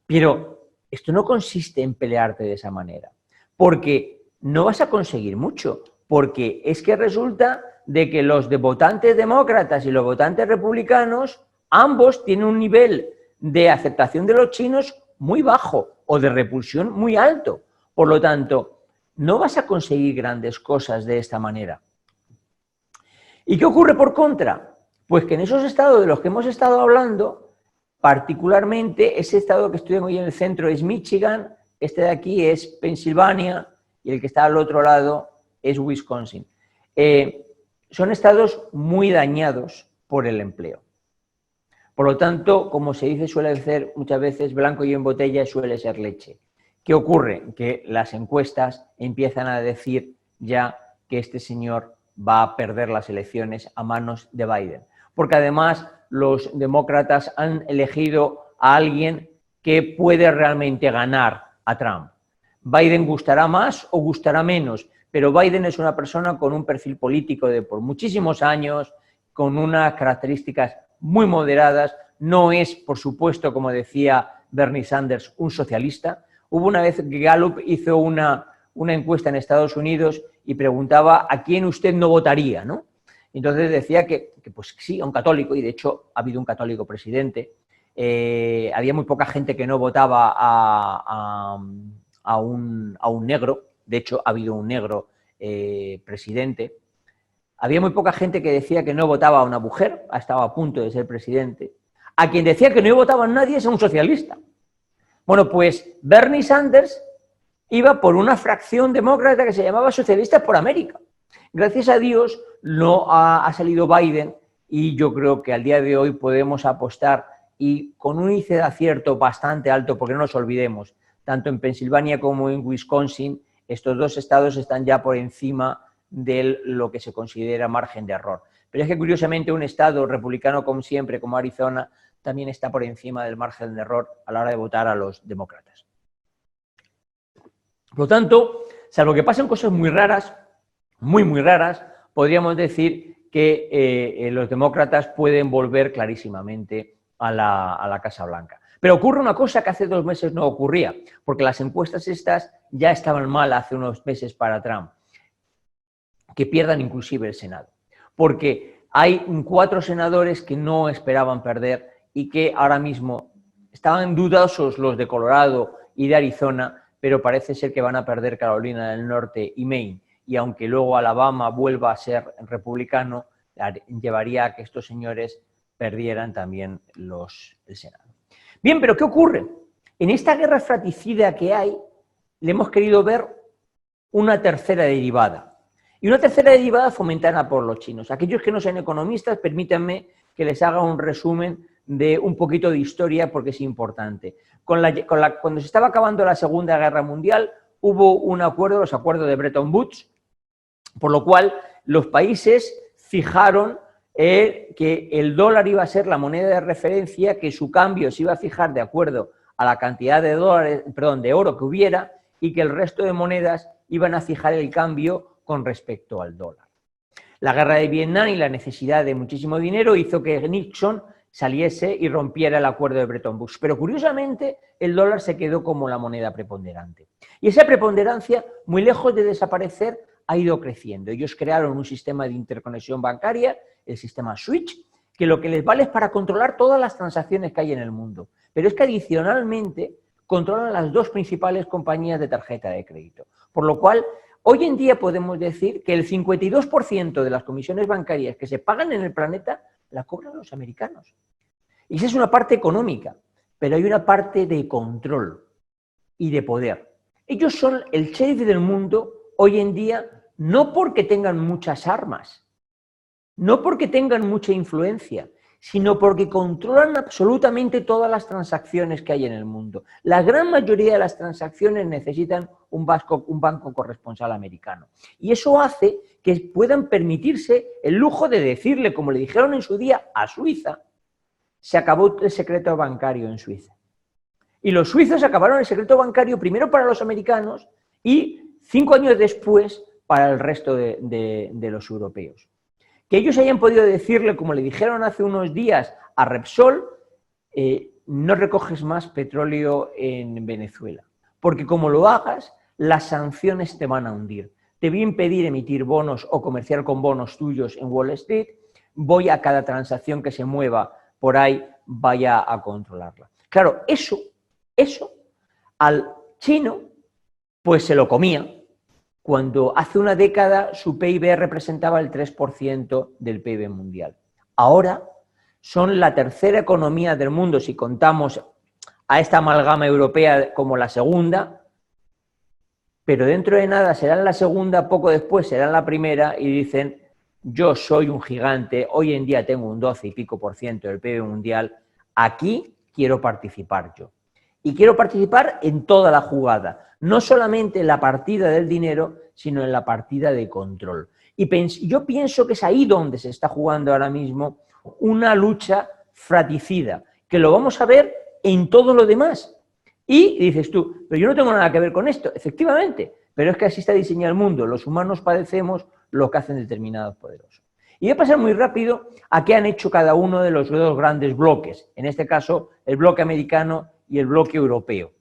pero esto no consiste en pelearte de esa manera, porque no vas a conseguir mucho, porque es que resulta de que los votantes demócratas y los votantes republicanos, ambos tienen un nivel de aceptación de los chinos muy bajo o de repulsión muy alto. Por lo tanto, no vas a conseguir grandes cosas de esta manera. ¿Y qué ocurre por contra? Pues que en esos estados de los que hemos estado hablando, particularmente ese estado que estoy hoy en el centro es Michigan, este de aquí es Pensilvania y el que está al otro lado es Wisconsin. Son estados muy dañados por el empleo. Por lo tanto, como se dice, suele ser muchas veces blanco y en botella suele ser leche. ¿Qué ocurre? Que las encuestas empiezan a decir ya que este señor va a perder las elecciones a manos de Biden. Porque además los demócratas han elegido a alguien que puede realmente ganar a Trump. Biden gustará más o gustará menos, pero Biden es una persona con un perfil político de por muchísimos años, con unas características muy moderadas. No es, por supuesto, como decía Bernie Sanders, un socialista. Hubo una vez que Gallup hizo una encuesta en Estados Unidos y preguntaba a quién usted no votaría, ¿no? Entonces decía que pues sí, a un católico, y de hecho ha habido un católico presidente. Había muy poca gente que no votaba a un negro. De hecho, ha habido un negro presidente. Había muy poca gente que decía que no votaba a una mujer, estaba a punto de ser presidente. A quien decía que no votaba a nadie es a un socialista. Bueno, pues Bernie Sanders iba por una fracción demócrata que se llamaba Socialistas por América. Gracias a Dios no ha salido Biden y yo creo que al día de hoy podemos apostar y con un índice de acierto bastante alto, porque no nos olvidemos, tanto en Pensilvania como en Wisconsin, estos dos estados están ya por encima de lo que se considera margen de error. Pero es que curiosamente un estado republicano como siempre, como Arizona, también está por encima del margen de error a la hora de votar a los demócratas. Por lo tanto, salvo que pasen cosas muy raras, muy raras, podríamos decir que los demócratas pueden volver clarísimamente a la Casa Blanca. Pero ocurre una cosa que hace 2 meses no ocurría, porque las encuestas estas ya estaban mal hace unos meses para Trump, que pierdan inclusive el Senado. Porque hay 4 senadores que no esperaban perder y que ahora mismo estaban dudosos los de Colorado y de Arizona, pero parece ser que van a perder Carolina del Norte y Maine. Y aunque luego Alabama vuelva a ser republicano, llevaría a que estos señores perdieran también el Senado. Bien, pero ¿qué ocurre? En esta guerra fratricida que hay, le hemos querido ver una tercera derivada. Y una tercera derivada fomentada por los chinos. Aquellos que no sean economistas, permítanme que les haga un resumen de un poquito de historia porque es importante. Cuando se estaba acabando la Segunda Guerra Mundial, hubo un acuerdo, los acuerdos de Bretton Woods, por lo cual los países fijaron que el dólar iba a ser la moneda de referencia, que su cambio se iba a fijar de acuerdo a la cantidad de oro que hubiera y que el resto de monedas iban a fijar el cambio con respecto al dólar. La guerra de Vietnam y la necesidad de muchísimo dinero hizo que Nixon saliese y rompiera el acuerdo de Bretton Woods. Pero curiosamente el dólar se quedó como la moneda preponderante. Y esa preponderancia, muy lejos de desaparecer, ha ido creciendo. Ellos crearon un sistema de interconexión bancaria, el sistema SWIFT, que lo que les vale es para controlar todas las transacciones que hay en el mundo. Pero es que adicionalmente controlan las 2 principales compañías de tarjeta de crédito. Por lo cual, hoy en día podemos decir que el 52% de las comisiones bancarias que se pagan en el planeta la cobran los americanos. Y esa es una parte económica, pero hay una parte de control y de poder. Ellos son el sheriff del mundo hoy en día, no porque tengan muchas armas, no porque tengan mucha influencia, sino porque controlan absolutamente todas las transacciones que hay en el mundo. La gran mayoría de las transacciones necesitan un banco corresponsal americano. Y eso hace que puedan permitirse el lujo de decirle, como le dijeron en su día a Suiza, se acabó el secreto bancario en Suiza. Y los suizos acabaron el secreto bancario primero para los americanos y 5 años después para el resto de los europeos. Que ellos hayan podido decirle, como le dijeron hace unos días a Repsol, no recoges más petróleo en Venezuela. Porque como lo hagas, las sanciones te van a hundir. Te voy a impedir emitir bonos o comerciar con bonos tuyos en Wall Street, voy a cada transacción que se mueva por ahí, vaya a controlarla. Claro, eso al chino pues se lo comía cuando hace una década su PIB representaba el 3% del PIB mundial. Ahora son la tercera economía del mundo, si contamos a esta amalgama europea como la segunda, pero dentro de nada serán la segunda, poco después serán la primera y dicen, yo soy un gigante, hoy en día tengo un 12 y pico % del PIB mundial, aquí quiero participar yo. Y quiero participar en toda la jugada, no solamente en la partida del dinero, sino en la partida de control. Y yo pienso que es ahí donde se está jugando ahora mismo una lucha fratricida, que lo vamos a ver en todo lo demás. Y dices tú, pero yo no tengo nada que ver con esto, efectivamente, pero es que así está diseñado el mundo, los humanos padecemos lo que hacen determinados poderosos. Y voy a pasar muy rápido a qué han hecho cada uno de los dos grandes bloques, en este caso el bloque americano y el bloque europeo.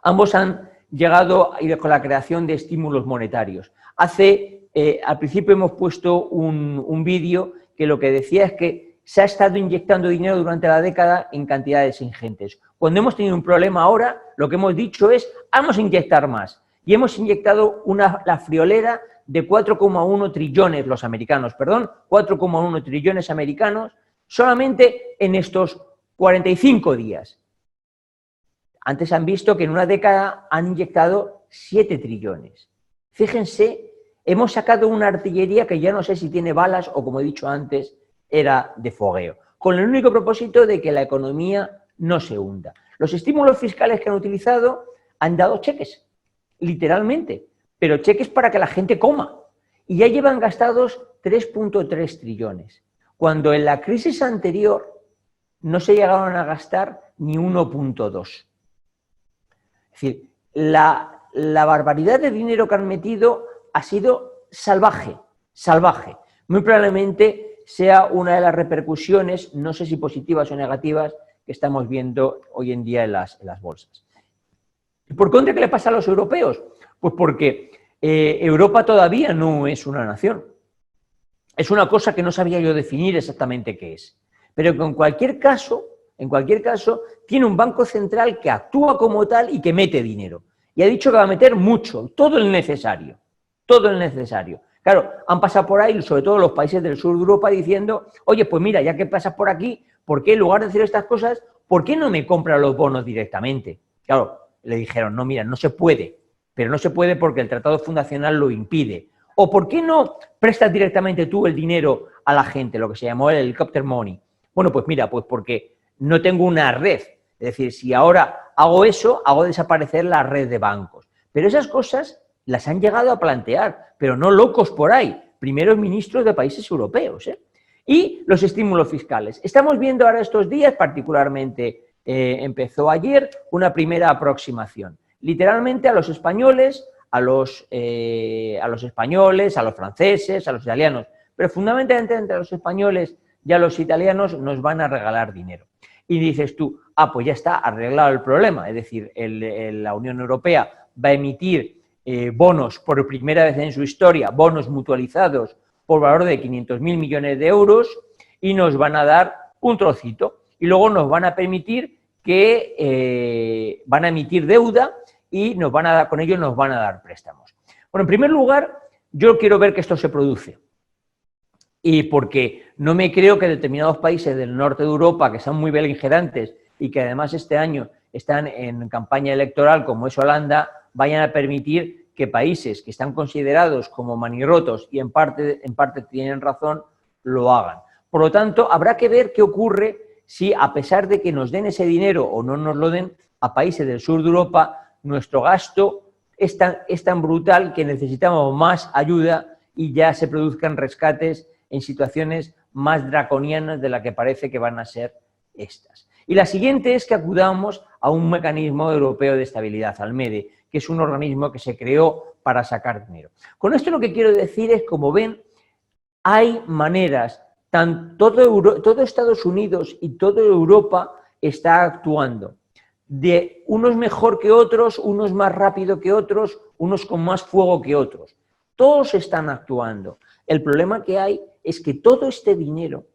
Ambos han llegado con la creación de estímulos monetarios. Al principio hemos puesto un vídeo que lo que decía es que se ha estado inyectando dinero durante la década en cantidades ingentes. Cuando hemos tenido un problema ahora, lo que hemos dicho es, vamos a inyectar más. Y hemos inyectado la friolera de 4,1 trillones, los americanos, perdón, 4,1 trillones americanos, solamente en estos 45 días. Antes han visto que en una década han inyectado 7 trillones. Fíjense, hemos sacado una artillería que ya no sé si tiene balas o, como he dicho antes, era de fogueo, con el único propósito de que la economía no se hunda. Los estímulos fiscales que han utilizado han dado cheques, literalmente, pero cheques para que la gente coma. Y ya llevan gastados 3,3 trillones, cuando en la crisis anterior no se llegaron a gastar ni 1,2. Es decir, la barbaridad de dinero que han metido ha sido salvaje, salvaje. Muy probablemente sea una de las repercusiones, no sé si positivas o negativas, que estamos viendo hoy en día en las bolsas. ¿Por contra qué le pasa a los europeos? Pues porque Europa todavía no es una nación. Es una cosa que no sabía yo definir exactamente qué es. Pero que en cualquier caso, tiene un banco central que actúa como tal y que mete dinero. Y ha dicho que va a meter mucho, todo el necesario. Todo el necesario. Claro, han pasado por ahí, sobre todo los países del sur de Europa, diciendo, oye, pues mira, ya que pasas por aquí, ¿por qué en lugar de hacer estas cosas, por qué no me compras los bonos directamente? Claro, le dijeron, no, mira, no se puede, pero no se puede porque el tratado fundacional lo impide. ¿O por qué no prestas directamente tú el dinero a la gente, lo que se llamó el helicopter money? Bueno, pues mira, pues porque no tengo una red. Es decir, si ahora hago eso, hago desaparecer la red de bancos. Pero esas cosas las han llegado a plantear, pero no locos por ahí, primeros ministros de países europeos. Y los estímulos fiscales. Estamos viendo ahora estos días, particularmente empezó ayer, una primera aproximación. Literalmente a los españoles, a los franceses, a los italianos, pero fundamentalmente entre los españoles y a los italianos nos van a regalar dinero. Y dices tú, pues ya está arreglado el problema, es decir, la Unión Europea va a emitir bonos por primera vez en su historia, bonos mutualizados por valor de 500.000 millones de euros y nos van a dar un trocito y luego nos van a permitir que van a emitir deuda y con ello nos van a dar préstamos. Bueno, en primer lugar, yo quiero ver que esto se produce y porque no me creo que determinados países del norte de Europa que son muy beligerantes y que además este año están en campaña electoral como es Holanda, vayan a permitir que países que están considerados como manirrotos y en parte tienen razón, lo hagan. Por lo tanto, habrá que ver qué ocurre si, a pesar de que nos den ese dinero o no nos lo den, a países del sur de Europa, nuestro gasto es tan brutal que necesitamos más ayuda y ya se produzcan rescates en situaciones más draconianas de la que parece que van a ser estas. Y la siguiente es que acudamos a un mecanismo europeo de estabilidad, al MEDE, que es un organismo que se creó para sacar dinero. Con esto lo que quiero decir es, como ven, hay maneras, todo Estados Unidos y toda Europa está actuando. de unos mejor que otros, unos más rápido que otros, unos con más fuego que otros. Todos están actuando. El problema que hay es que todo este dinero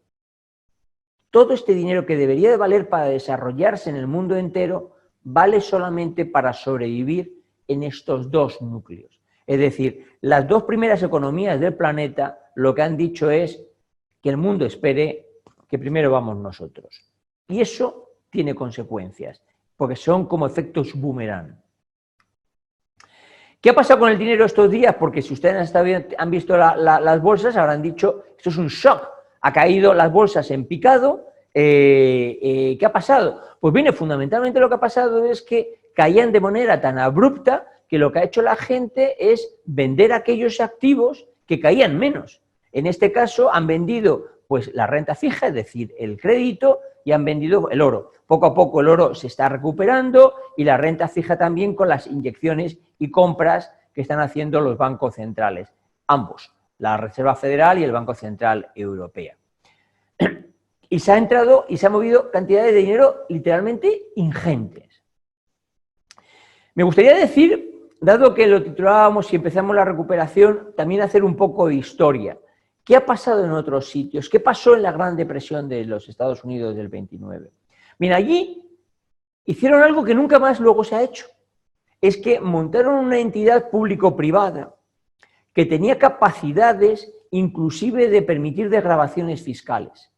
que debería de valer para desarrollarse en el mundo entero, vale solamente para sobrevivir en estos dos núcleos. Es decir, las dos primeras economías del planeta lo que han dicho es que el mundo espere que primero vamos nosotros. Y eso tiene consecuencias, porque son como efectos boomerang. ¿Qué ha pasado con el dinero estos días? Porque si ustedes han visto las bolsas, habrán dicho, esto es un shock, ha caído las bolsas en picado. ¿Qué ha pasado? Pues bien, fundamentalmente lo que ha pasado es que caían de manera tan abrupta que lo que ha hecho la gente es vender aquellos activos que caían menos. En este caso han vendido pues la renta fija, es decir, el crédito, y han vendido el oro. Poco a poco el oro se está recuperando y la renta fija también con las inyecciones y compras que están haciendo los bancos centrales, ambos, la Reserva Federal y el Banco Central Europeo. Y se ha entrado y se ha movido cantidades de dinero literalmente ingentes. Me gustaría decir, dado que lo titulábamos y empezamos la recuperación, también hacer un poco de historia. ¿Qué ha pasado en otros sitios? ¿Qué pasó en la Gran Depresión de los Estados Unidos del 29? Mira, allí hicieron algo que nunca más luego se ha hecho. Es que montaron una entidad público-privada que tenía capacidades inclusive de permitir desgravaciones fiscales.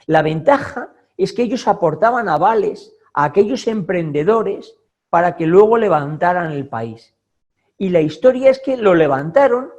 La ventaja es que ellos aportaban avales a aquellos emprendedores para que luego levantaran el país. Y la historia es que lo levantaron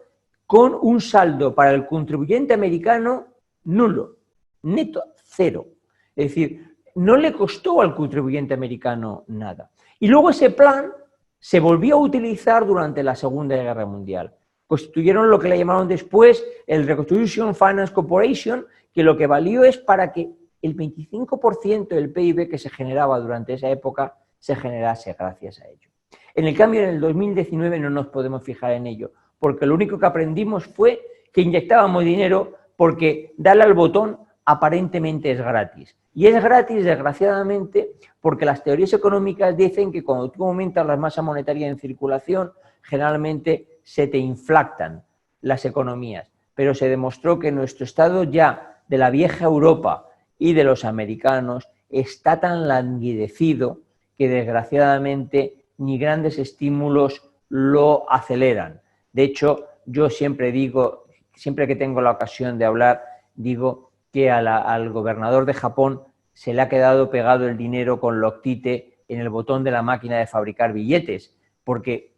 con un saldo para el contribuyente americano nulo, neto, cero. Es decir, no le costó al contribuyente americano nada. Y luego ese plan se volvió a utilizar durante la Segunda Guerra Mundial. Constituyeron lo que le llamaron después el Reconstruction Finance Corporation, que lo que valió es para que el 25% del PIB que se generaba durante esa época se generase gracias a ello. En el cambio, en el 2019 no nos podemos fijar en ello, porque lo único que aprendimos fue que inyectábamos dinero porque darle al botón aparentemente es gratis. Y es gratis, desgraciadamente, porque las teorías económicas dicen que cuando tú aumentas la masa monetaria en circulación, generalmente se te inflatan las economías. Pero se demostró que nuestro estado ya de la vieja Europa y de los americanos está tan languidecido que desgraciadamente ni grandes estímulos lo aceleran. De hecho, yo siempre digo, siempre que tengo la ocasión de hablar, digo que al gobernador de Japón se le ha quedado pegado el dinero con loctite en el botón de la máquina de fabricar billetes, porque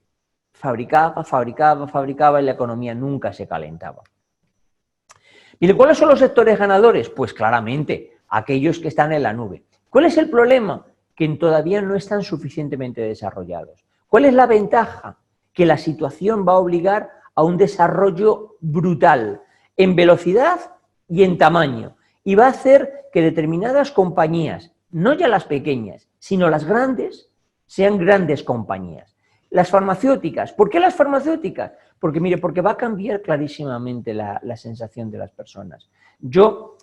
fabricaba y la economía nunca se calentaba. ¿Y cuáles son los sectores ganadores? Pues claramente, aquellos que están en la nube. ¿Cuál es el problema? Que todavía no están suficientemente desarrollados. ¿Cuál es la ventaja? Que la situación va a obligar a un desarrollo brutal en velocidad y en tamaño. Y va a hacer que determinadas compañías, no ya las pequeñas, sino las grandes, sean grandes compañías. Las farmacéuticas. ¿Por qué las farmacéuticas? Porque, mire, porque va a cambiar clarísimamente la sensación de las personas. Yo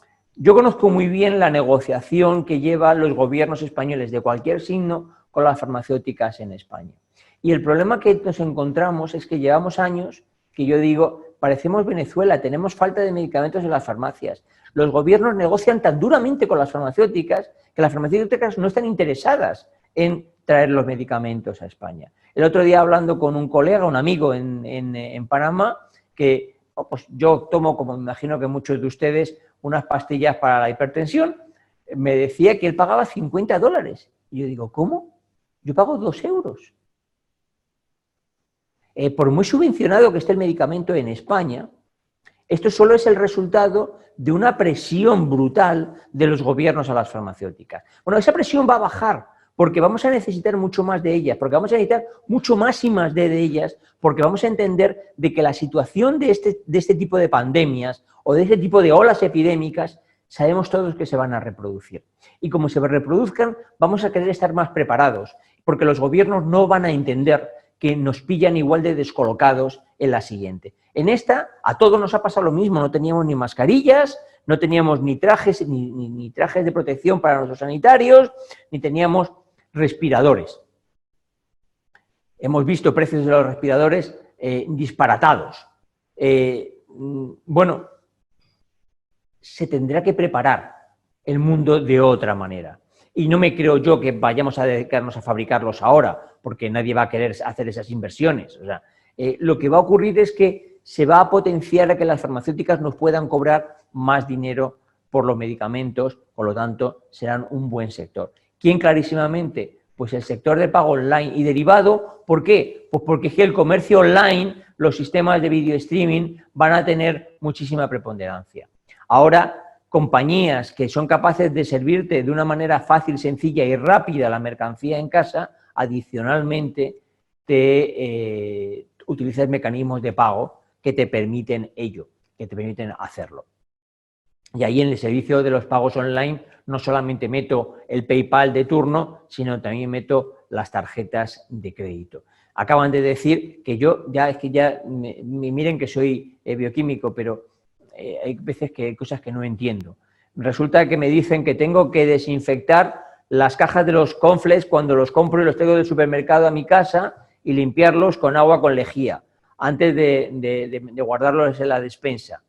conozco muy bien la negociación que llevan los gobiernos españoles de cualquier signo con las farmacéuticas en España. Y el problema que nos encontramos es que llevamos años, que yo digo, parecemos Venezuela, tenemos falta de medicamentos en las farmacias. Los gobiernos negocian tan duramente con las farmacéuticas que las farmacéuticas no están interesadas en traer los medicamentos a España. El otro día hablando con un colega, un amigo en Panamá, que pues yo tomo, como me imagino que muchos de ustedes, unas pastillas para la hipertensión, me decía que él pagaba $50. Y yo digo, ¿cómo? Yo pago 2 euros. Por muy subvencionado que esté el medicamento en España, esto solo es el resultado de una presión brutal de los gobiernos a las farmacéuticas. Bueno, esa presión va a bajar porque vamos a necesitar mucho más de ellas, porque vamos a necesitar mucho más y más de ellas, porque vamos a entender de que la situación de este tipo de pandemias o de este tipo de olas epidémicas sabemos todos que se van a reproducir. Y como se reproduzcan, vamos a querer estar más preparados, porque los gobiernos no van a entender que nos pillan igual de descolocados en la siguiente. En esta, a todos nos ha pasado lo mismo, no teníamos ni mascarillas, no teníamos ni trajes, ni trajes de protección para nuestros sanitarios, ni teníamos Respiradores. Hemos visto precios de los respiradores disparatados. Bueno, se tendrá que preparar el mundo de otra manera. Y no me creo yo que vayamos a dedicarnos a fabricarlos ahora, porque nadie va a querer hacer esas inversiones. O sea, lo que va a ocurrir es que se va a potenciar a que las farmacéuticas nos puedan cobrar más dinero por los medicamentos, por lo tanto, serán un buen sector. ¿Quién clarísimamente? Pues el sector de pago online y derivado. ¿Por qué? Pues porque el comercio online, los sistemas de video streaming van a tener muchísima preponderancia. Ahora, compañías que son capaces de servirte de una manera fácil, sencilla y rápida la mercancía en casa, adicionalmente te utilizas mecanismos de pago que te permiten ello, que te permiten hacerlo. Y ahí en el servicio de los pagos online no solamente meto el PayPal de turno, sino también meto las tarjetas de crédito. Acaban de decir que yo, miren que soy bioquímico, pero hay veces que hay cosas que no entiendo. Resulta que me dicen que tengo que desinfectar las cajas de los cornflakes cuando los compro y los traigo del supermercado a mi casa y limpiarlos con agua con lejía antes de guardarlos en la despensa.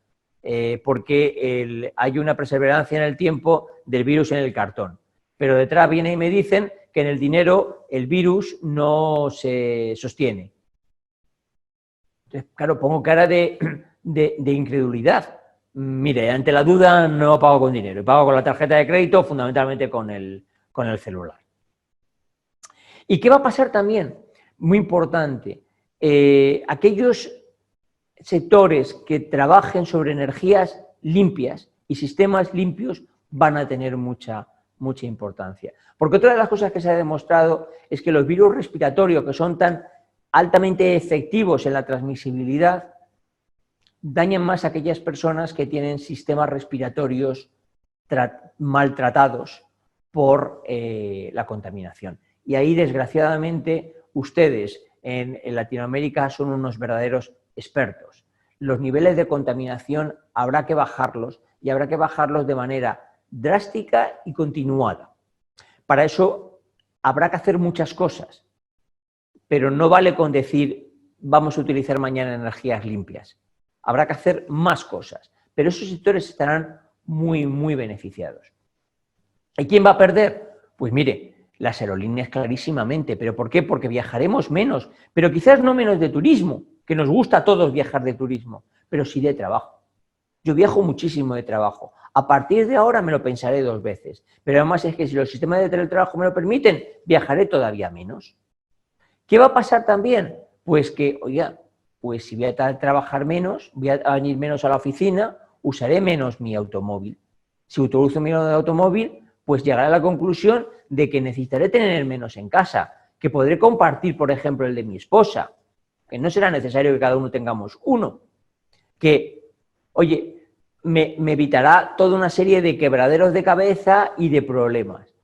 Porque hay una perseverancia en el tiempo del virus en el cartón. Pero detrás viene y me dicen que en el dinero el virus no se sostiene. Entonces, claro, pongo cara de incredulidad. Mire, ante la duda no pago con dinero, pago con la tarjeta de crédito, fundamentalmente con el celular. ¿Y qué va a pasar también? Muy importante, aquellos sectores que trabajen sobre energías limpias y sistemas limpios van a tener mucha importancia. Porque otra de las cosas que se ha demostrado es que los virus respiratorios, que son tan altamente efectivos en la transmisibilidad, dañan más a aquellas personas que tienen sistemas respiratorios maltratados por la contaminación. Y ahí, desgraciadamente, ustedes en Latinoamérica son unos verdaderos expertos. Los niveles de contaminación habrá que bajarlos y habrá que bajarlos de manera drástica y continuada. Para eso habrá que hacer muchas cosas, pero no vale con decir vamos a utilizar mañana energías limpias. Habrá que hacer más cosas, pero esos sectores estarán muy, muy beneficiados. ¿Y quién va a perder? Pues mire, las aerolíneas clarísimamente. ¿Pero por qué? Porque viajaremos menos, pero quizás no menos de turismo, que nos gusta a todos viajar de turismo, pero sí de trabajo. Yo viajo muchísimo de trabajo. A partir de ahora me lo pensaré 2 veces, pero además es que si los sistemas de teletrabajo me lo permiten, viajaré todavía menos. ¿Qué va a pasar también? Pues que, oiga, pues si voy a trabajar menos, voy a venir menos a la oficina, usaré menos mi automóvil. Si utilizo menos el automóvil, pues llegaré a la conclusión de que necesitaré tener menos en casa, que podré compartir, por ejemplo, el de mi esposa, que no será necesario que cada uno tengamos uno, que, oye, me evitará toda una serie de quebraderos de cabeza y de problemas.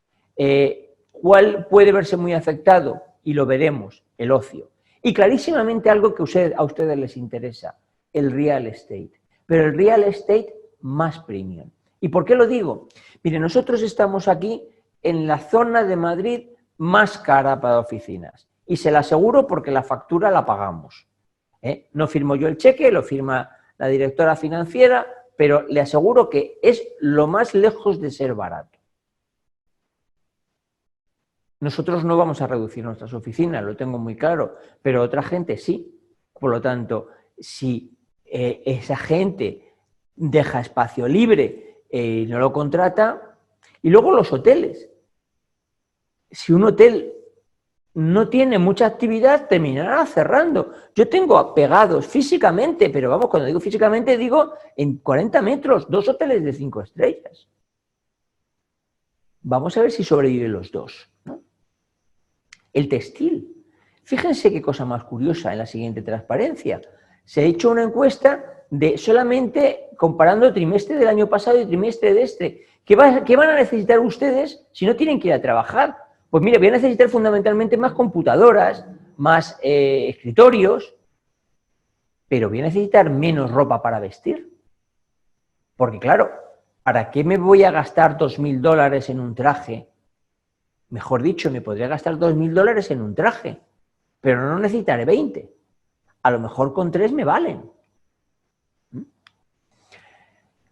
¿Cuál puede verse muy afectado? Y lo veremos, el ocio. Y clarísimamente algo que a ustedes les interesa, el real estate. Pero el real estate más premium. ¿Y por qué lo digo? Mire, nosotros estamos aquí en la zona de Madrid más cara para oficinas. Y se la aseguro porque la factura la pagamos. No firmo yo el cheque, lo firma la directora financiera, pero le aseguro que es lo más lejos de ser barato. Nosotros no vamos a reducir nuestras oficinas, lo tengo muy claro, pero otra gente sí. Por lo tanto, si esa gente deja espacio libre y no lo contrata, y luego los hoteles. Si un hotel no tiene mucha actividad, terminará cerrando. Yo tengo pegados físicamente, pero vamos, cuando digo físicamente, digo en 40 metros, 2 hoteles de 5 estrellas. Vamos a ver si sobreviven los 2, ¿no? El textil. Fíjense qué cosa más curiosa en la siguiente transparencia. Se ha hecho una encuesta de solamente comparando el trimestre del año pasado y el trimestre de este. ¿Qué van a necesitar ustedes si no tienen que ir a trabajar? Pues mire, voy a necesitar fundamentalmente más computadoras, más escritorios, pero voy a necesitar menos ropa para vestir. Porque claro, ¿para qué me voy a gastar $2.000 en un traje Mejor dicho, me podría gastar $2.000 en un traje, pero no necesitaré 20. A lo mejor con 3 me valen.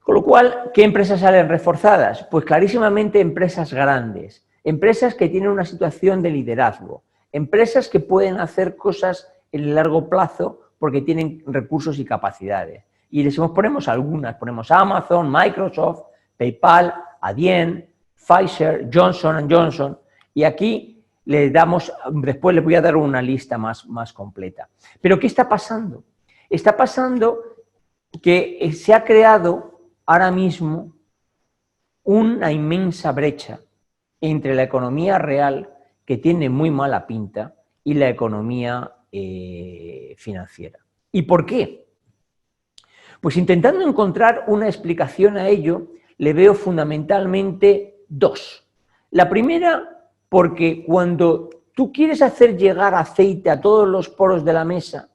Con lo cual, ¿qué empresas salen reforzadas? Pues clarísimamente empresas grandes, empresas que tienen una situación de liderazgo, empresas que pueden hacer cosas en el largo plazo porque tienen recursos y capacidades. Y les ponemos algunas, ponemos Amazon, Microsoft, PayPal, Adyen, Pfizer, Johnson & Johnson, y aquí les damos, después les voy a dar una lista más completa. Pero ¿qué está pasando? Está pasando que se ha creado ahora mismo una inmensa brecha entre la economía real, que tiene muy mala pinta, y la economía financiera. ¿Y por qué? Pues intentando encontrar una explicación a ello, le veo fundamentalmente 2. La primera, porque cuando tú quieres hacer llegar aceite a todos los poros de la mesa,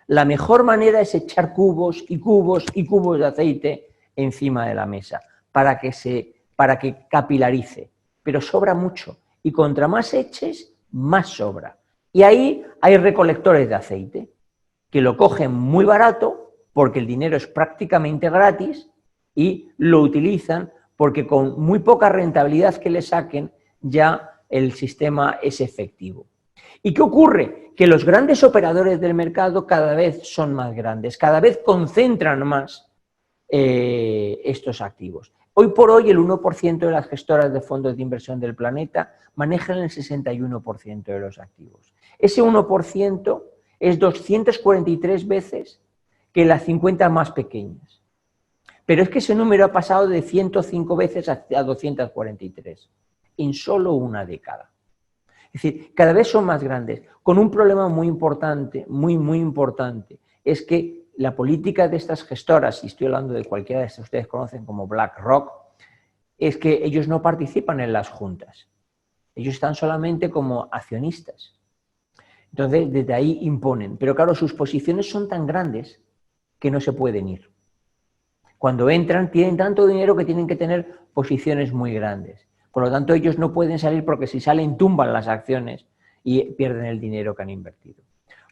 la mejor manera es echar cubos y cubos y cubos de aceite encima de la mesa para que capilarice. Pero sobra mucho y contra más eches, más sobra. Y ahí hay recolectores de aceite que lo cogen muy barato porque el dinero es prácticamente gratis y lo utilizan porque con muy poca rentabilidad que le saquen ya el sistema es efectivo. ¿Y qué ocurre? Que los grandes operadores del mercado cada vez son más grandes, cada vez concentran más estos activos. Hoy por hoy el 1% de las gestoras de fondos de inversión del planeta manejan el 61% de los activos. Ese 1% es 243 veces que las 50 más pequeñas. Pero es que ese número ha pasado de 105 veces a 243 en solo una década. Es decir, cada vez son más grandes, con un problema muy importante, muy importante, es que la política de estas gestoras, y estoy hablando de cualquiera de estas que ustedes conocen como BlackRock, es que ellos no participan en las juntas. Ellos están solamente como accionistas. Entonces, desde ahí imponen. Pero claro, sus posiciones son tan grandes que no se pueden ir. Cuando entran, tienen tanto dinero que tienen que tener posiciones muy grandes. Por lo tanto, ellos no pueden salir porque si salen tumban las acciones y pierden el dinero que han invertido.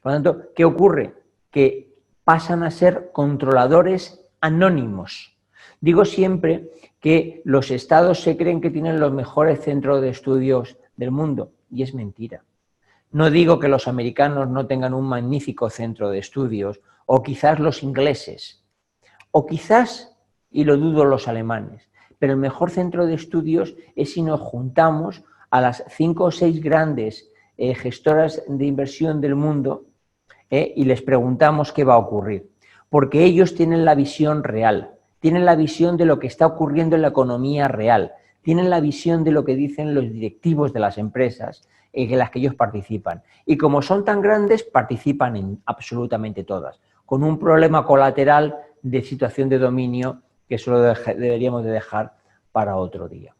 Por lo tanto, ¿qué ocurre? Que pasan a ser controladores anónimos. Digo siempre que los estados se creen que tienen los mejores centros de estudios del mundo, y es mentira. No digo que los americanos no tengan un magnífico centro de estudios, o quizás los ingleses, o quizás, y lo dudo, los alemanes, pero el mejor centro de estudios es si nos juntamos a las 5 o 6 grandes gestoras de inversión del mundo y les preguntamos qué va a ocurrir. Porque ellos tienen la visión real, tienen la visión de lo que está ocurriendo en la economía real, tienen la visión de lo que dicen los directivos de las empresas en las que ellos participan. Y como son tan grandes, participan en absolutamente todas, con un problema colateral de situación de dominio que solo deberíamos de dejar para otro día.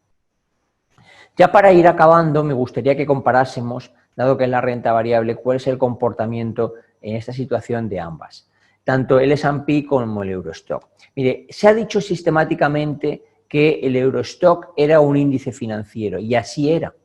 Ya para ir acabando, me gustaría que comparásemos, dado que es la renta variable, cuál es el comportamiento en esta situación de ambas, tanto el S&P como el Eurostock. Mire, se ha dicho sistemáticamente que el Eurostock era un índice financiero, y así era.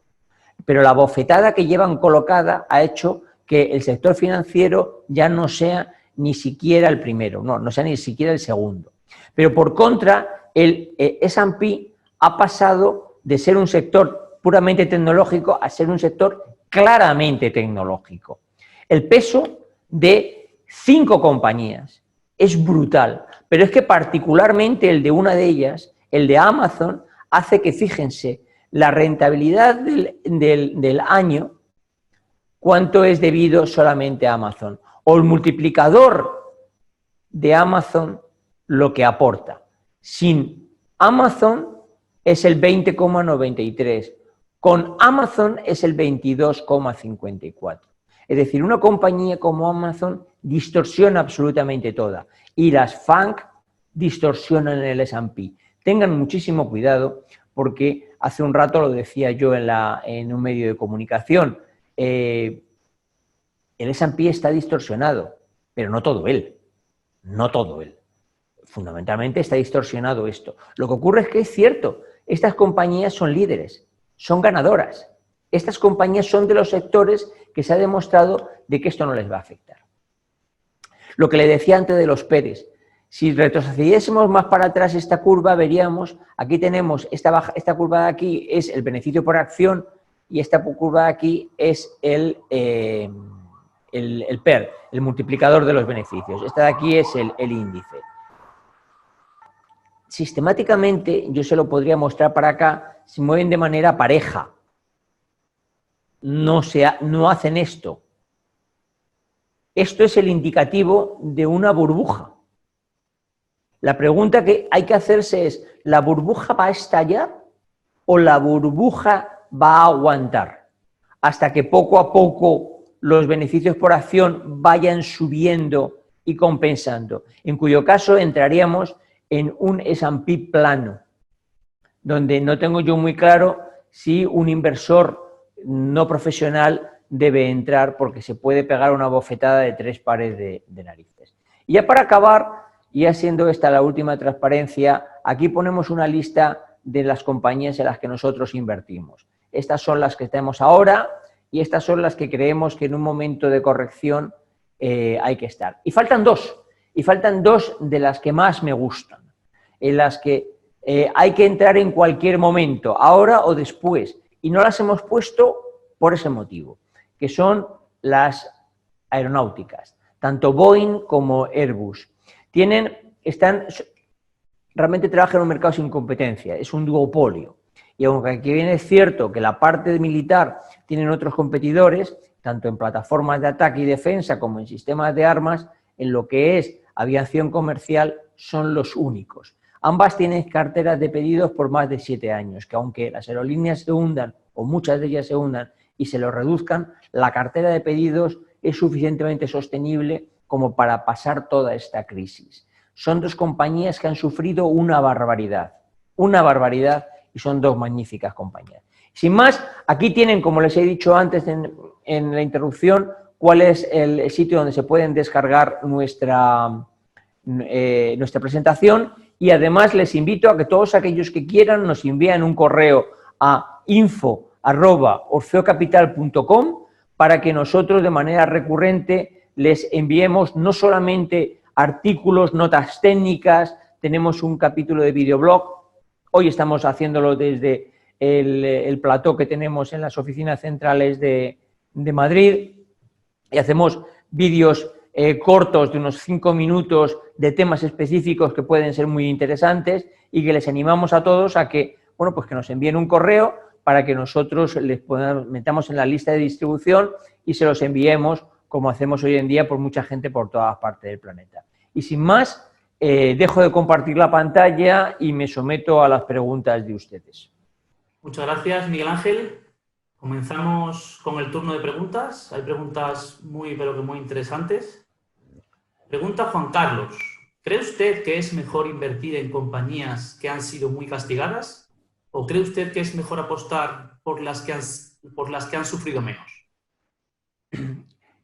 Pero la bofetada que llevan colocada ha hecho que el sector financiero ya no sea ni siquiera el primero, no sea ni siquiera el segundo. Pero por contra, el S&P ha pasado de ser un sector puramente tecnológico a ser un sector claramente tecnológico. El peso de 5 compañías es brutal, pero es que particularmente el de una de ellas, el de Amazon, hace que, fíjense, la rentabilidad del año, cuánto es debido solamente a Amazon, o el multiplicador de Amazon, lo que aporta. Sin Amazon es el 20,93, con Amazon es el 22,54. Es decir, una compañía como Amazon distorsiona absolutamente toda, y las FANG distorsionan el S&P. Tengan muchísimo cuidado, porque hace un rato lo decía yo en un medio de comunicación, el S&P está distorsionado, pero no todo él, no todo él. Fundamentalmente está distorsionado esto. Lo que ocurre es que es cierto, estas compañías son líderes, son ganadoras, Estas compañías son de los sectores que se ha demostrado de que esto no les va a afectar. Lo que le decía antes de los PERES, si retrocediésemos más para atrás esta curva, veríamos, aquí tenemos esta curva de aquí es el beneficio por acción y esta curva de aquí es el PER, el multiplicador de los beneficios. Esta de aquí es el índice. Sistemáticamente, yo se lo podría mostrar para acá, se mueven de manera pareja. No hacen esto. Esto es el indicativo de una burbuja. La pregunta que hay que hacerse es, ¿la burbuja va a estallar o la burbuja va a aguantar? Hasta que poco a poco los beneficios por acción vayan subiendo y compensando. En cuyo caso entraríamos en un S&P plano, donde no tengo yo muy claro si un inversor no profesional debe entrar porque se puede pegar una bofetada de 3 pares de narices. Y ya para acabar, ya siendo esta la última transparencia, aquí ponemos una lista de las compañías en las que nosotros invertimos. Estas son las que tenemos ahora y estas son las que creemos que en un momento de corrección hay que estar. Y faltan dos de las que más me gustan, en las que hay que entrar en cualquier momento, ahora o después, y no las hemos puesto por ese motivo, que son las aeronáuticas, tanto Boeing como Airbus. Realmente trabajan en un mercado sin competencia, es un duopolio. Y aunque aquí bien es cierto que la parte militar tienen otros competidores, tanto en plataformas de ataque y defensa como en sistemas de armas, en lo que es aviación comercial son los únicos. Ambas tienen carteras de pedidos por más de 7 años, que aunque las aerolíneas se hundan, o muchas de ellas se hundan, y se lo reduzcan, la cartera de pedidos es suficientemente sostenible como para pasar toda esta crisis. Son dos compañías que han sufrido una barbaridad, y son dos magníficas compañías. Sin más, aquí tienen, como les he dicho antes en la introducción, cuál es el sitio donde se pueden descargar nuestra presentación, y además les invito a que todos aquellos que quieran nos envíen un correo a info@orfeocapital.com para que nosotros de manera recurrente les enviemos no solamente artículos, notas técnicas, tenemos un capítulo de videoblog, hoy estamos haciéndolo desde el plató que tenemos en las oficinas centrales de Madrid, y hacemos vídeos cortos de unos 5 minutos de temas específicos que pueden ser muy interesantes y que les animamos a todos a que, bueno, pues que nos envíen un correo para que nosotros les metamos en la lista de distribución y se los enviemos, como hacemos hoy en día por mucha gente por todas partes del planeta. Y sin más, dejo de compartir la pantalla y me someto a las preguntas de ustedes. Muchas gracias, Miguel Ángel. Comenzamos con el turno de preguntas. Hay preguntas pero que muy interesantes. Pregunta Juan Carlos. ¿Cree usted que es mejor invertir en compañías que han sido muy castigadas? ¿O cree usted que es mejor apostar por las que han sufrido menos?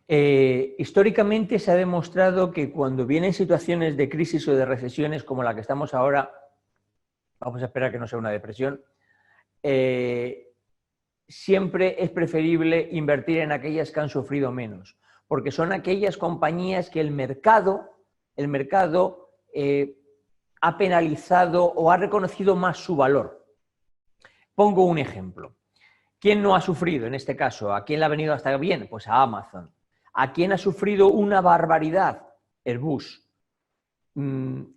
Históricamente se ha demostrado que cuando vienen situaciones de crisis o de recesiones como la que estamos ahora, vamos a esperar que no sea una depresión, siempre es preferible invertir en aquellas que han sufrido menos, porque son aquellas compañías que el mercado ha penalizado o ha reconocido más su valor. Pongo un ejemplo. ¿Quién no ha sufrido en este caso? ¿A quién le ha venido hasta bien? Pues a Amazon. ¿A quién ha sufrido una barbaridad? Airbus.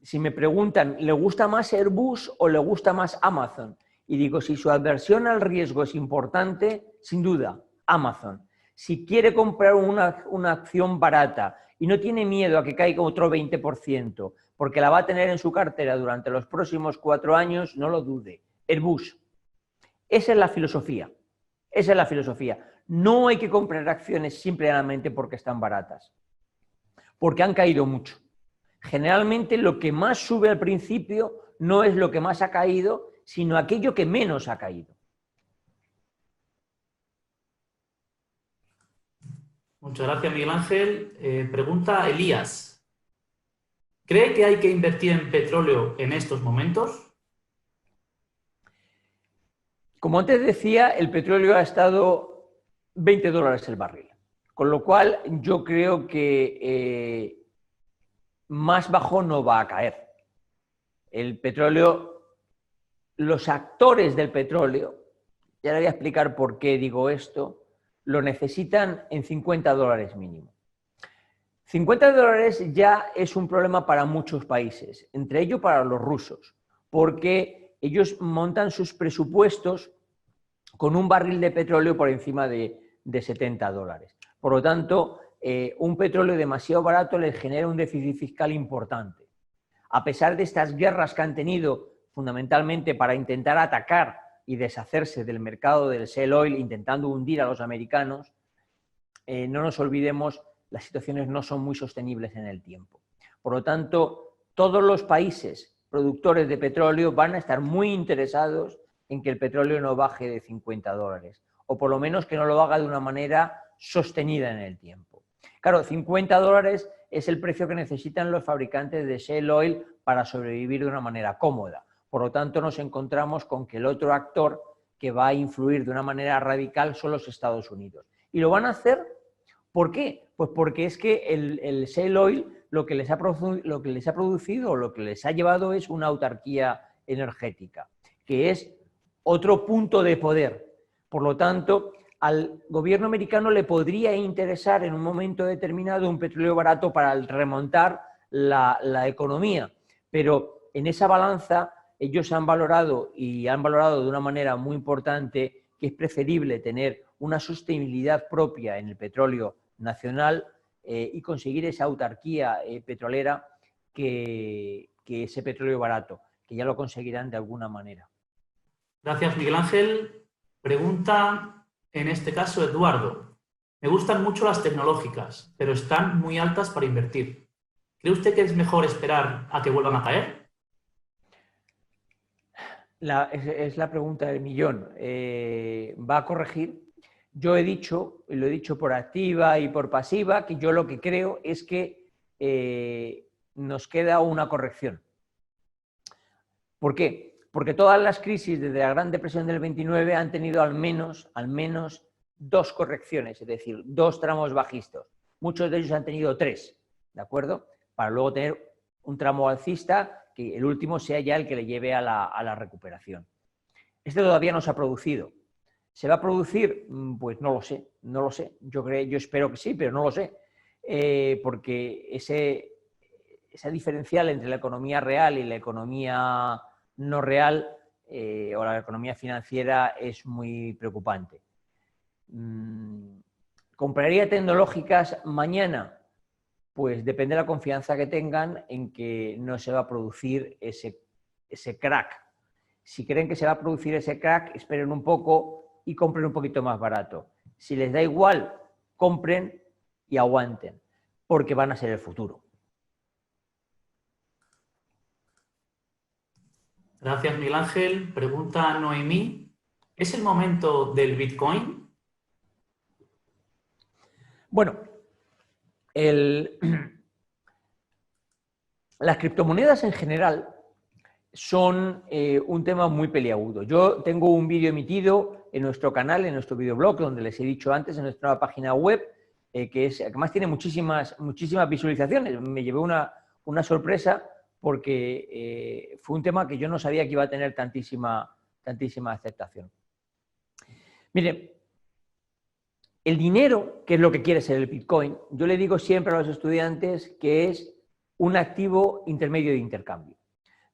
Si me preguntan, ¿le gusta más Airbus o le gusta más Amazon? Y digo, si su aversión al riesgo es importante, sin duda, Amazon. Si quiere comprar una acción barata y no tiene miedo a que caiga otro 20%, porque la va a tener en su cartera durante los próximos 4 años, no lo dude. Airbus. Esa es la filosofía. Esa es la filosofía. No hay que comprar acciones simplemente porque están baratas, porque han caído mucho. Generalmente lo que más sube al principio no es lo que más ha caído, sino aquello que menos ha caído. Muchas gracias, Miguel Ángel. Pregunta Elías. ¿Cree que hay que invertir en petróleo en estos momentos? Como antes decía, el petróleo ha estado $20 el barril, con lo cual yo creo que más bajo no va a caer. El petróleo, los actores del petróleo, ya le voy a explicar por qué digo esto, lo necesitan en $50 mínimo. $50 ya es un problema para muchos países, entre ellos para los rusos, porque ellos montan sus presupuestos con un barril de petróleo por encima de $70. Por lo tanto, un petróleo demasiado barato les genera un déficit fiscal importante. A pesar de estas guerras que han tenido fundamentalmente para intentar atacar y deshacerse del mercado del shale oil, intentando hundir a los americanos, no nos olvidemos, las situaciones no son muy sostenibles en el tiempo. Por lo tanto, todos los países productores de petróleo van a estar muy interesados en que el petróleo no baje de $50, o por lo menos que no lo haga de una manera sostenida en el tiempo. Claro, $50 es el precio que necesitan los fabricantes de shale oil para sobrevivir de una manera cómoda. Por lo tanto, nos encontramos con que el otro actor que va a influir de una manera radical son los Estados Unidos. Y lo van a hacer, ¿por qué? Pues porque es que el shale oil lo que les ha producido o lo que les ha llevado es una autarquía energética, que es otro punto de poder. Por lo tanto, al gobierno americano le podría interesar en un momento determinado un petróleo barato para remontar la economía, pero en esa balanza ellos han valorado de una manera muy importante que es preferible tener una sostenibilidad propia en el petróleo nacional y conseguir esa autarquía petrolera que ese petróleo barato, que ya lo conseguirán de alguna manera. Gracias, Miguel Ángel. Pregunta, en este caso, Eduardo. Me gustan mucho las tecnológicas, pero están muy altas para invertir. ¿Cree usted que es mejor esperar a que vuelvan a caer? Es la pregunta del millón. ¿Va a corregir? Yo he dicho, y lo he dicho por activa y por pasiva, que yo lo que creo es que nos queda una corrección. ¿Por qué? Porque todas las crisis desde la Gran Depresión del 29 han tenido al menos dos correcciones, es decir, dos tramos bajistas. Muchos de ellos han tenido tres, ¿de acuerdo? Para luego tener un tramo alcista, que el último sea ya el que le lleve a la recuperación. Este todavía no se ha producido. ¿Se va a producir? Pues no lo sé, no lo sé. Yo espero que sí, pero no lo sé. Porque esa diferencial entre la economía real y la economía no real o la economía financiera es muy preocupante. ¿Compraría tecnológicas mañana? Pues depende de la confianza que tengan en que no se va a producir ese crack. Si creen que se va a producir ese crack, esperen un poco y compren un poquito más barato. Si les da igual, compren y aguanten, porque van a ser el futuro. Gracias, Miguel Ángel. Pregunta Noemí. ¿Es el momento del Bitcoin? Bueno, las criptomonedas en general son un tema muy peliagudo. Yo tengo un vídeo emitido en nuestro canal, en nuestro videoblog, donde les he dicho antes, en nuestra página web, que además tiene muchísimas visualizaciones. Me llevé una sorpresa porque fue un tema que yo no sabía que iba a tener tantísima aceptación. Miren, el dinero, que es lo que quiere ser el Bitcoin, yo le digo siempre a los estudiantes que es un activo intermedio de intercambio.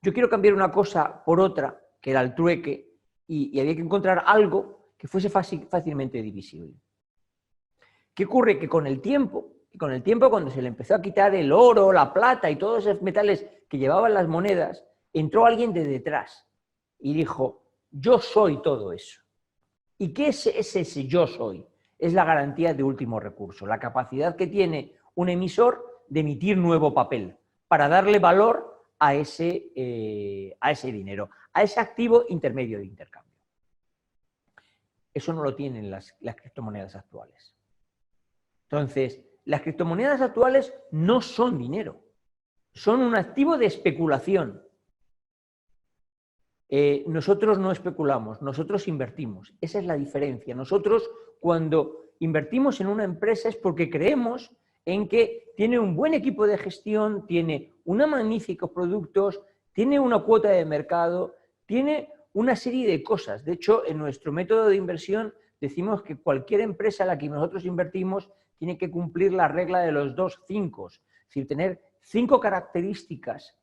Yo quiero cambiar una cosa por otra, que era el trueque, y había que encontrar algo que fuese fácilmente divisible. ¿Qué ocurre? Que con el tiempo cuando se le empezó a quitar el oro, la plata y todos esos metales que llevaban las monedas, entró alguien de detrás y dijo, yo soy todo eso. ¿Y qué es ese yo soy? Es la garantía de último recurso, la capacidad que tiene un emisor de emitir nuevo papel para darle valor a ese dinero, a ese activo intermedio de intercambio. Eso no lo tienen las criptomonedas actuales. Entonces, las criptomonedas actuales no son dinero, son un activo de especulación. Nosotros no especulamos, nosotros invertimos. Esa es la diferencia. Nosotros, cuando invertimos en una empresa, es porque creemos en que tiene un buen equipo de gestión, tiene unos magníficos productos, tiene una cuota de mercado, tiene una serie de cosas. De hecho, en nuestro método de inversión decimos que cualquier empresa a la que nosotros invertimos tiene que cumplir la regla de los 2-5, es decir, tener 5 características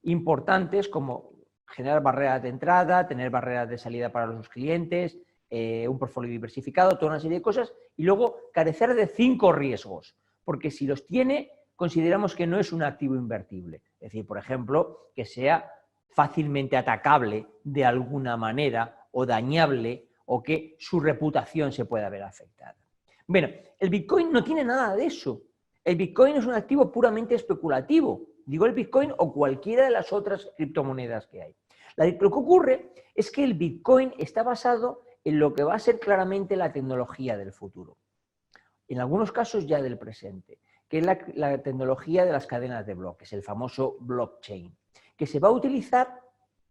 importantes, como generar barreras de entrada, tener barreras de salida para los clientes, un portfolio diversificado, toda una serie de cosas, y luego carecer de 5 riesgos, porque si los tiene, consideramos que no es un activo invertible. Es decir, por ejemplo, que sea fácilmente atacable de alguna manera o dañable, o que su reputación se pueda ver afectada. Bueno, el Bitcoin no tiene nada de eso. El Bitcoin es un activo puramente especulativo. Digo el Bitcoin o cualquiera de las otras criptomonedas que hay. Lo que ocurre es que el Bitcoin está basado en lo que va a ser claramente la tecnología del futuro. En algunos casos ya del presente, que es la tecnología de las cadenas de bloques, el famoso blockchain, que se va a utilizar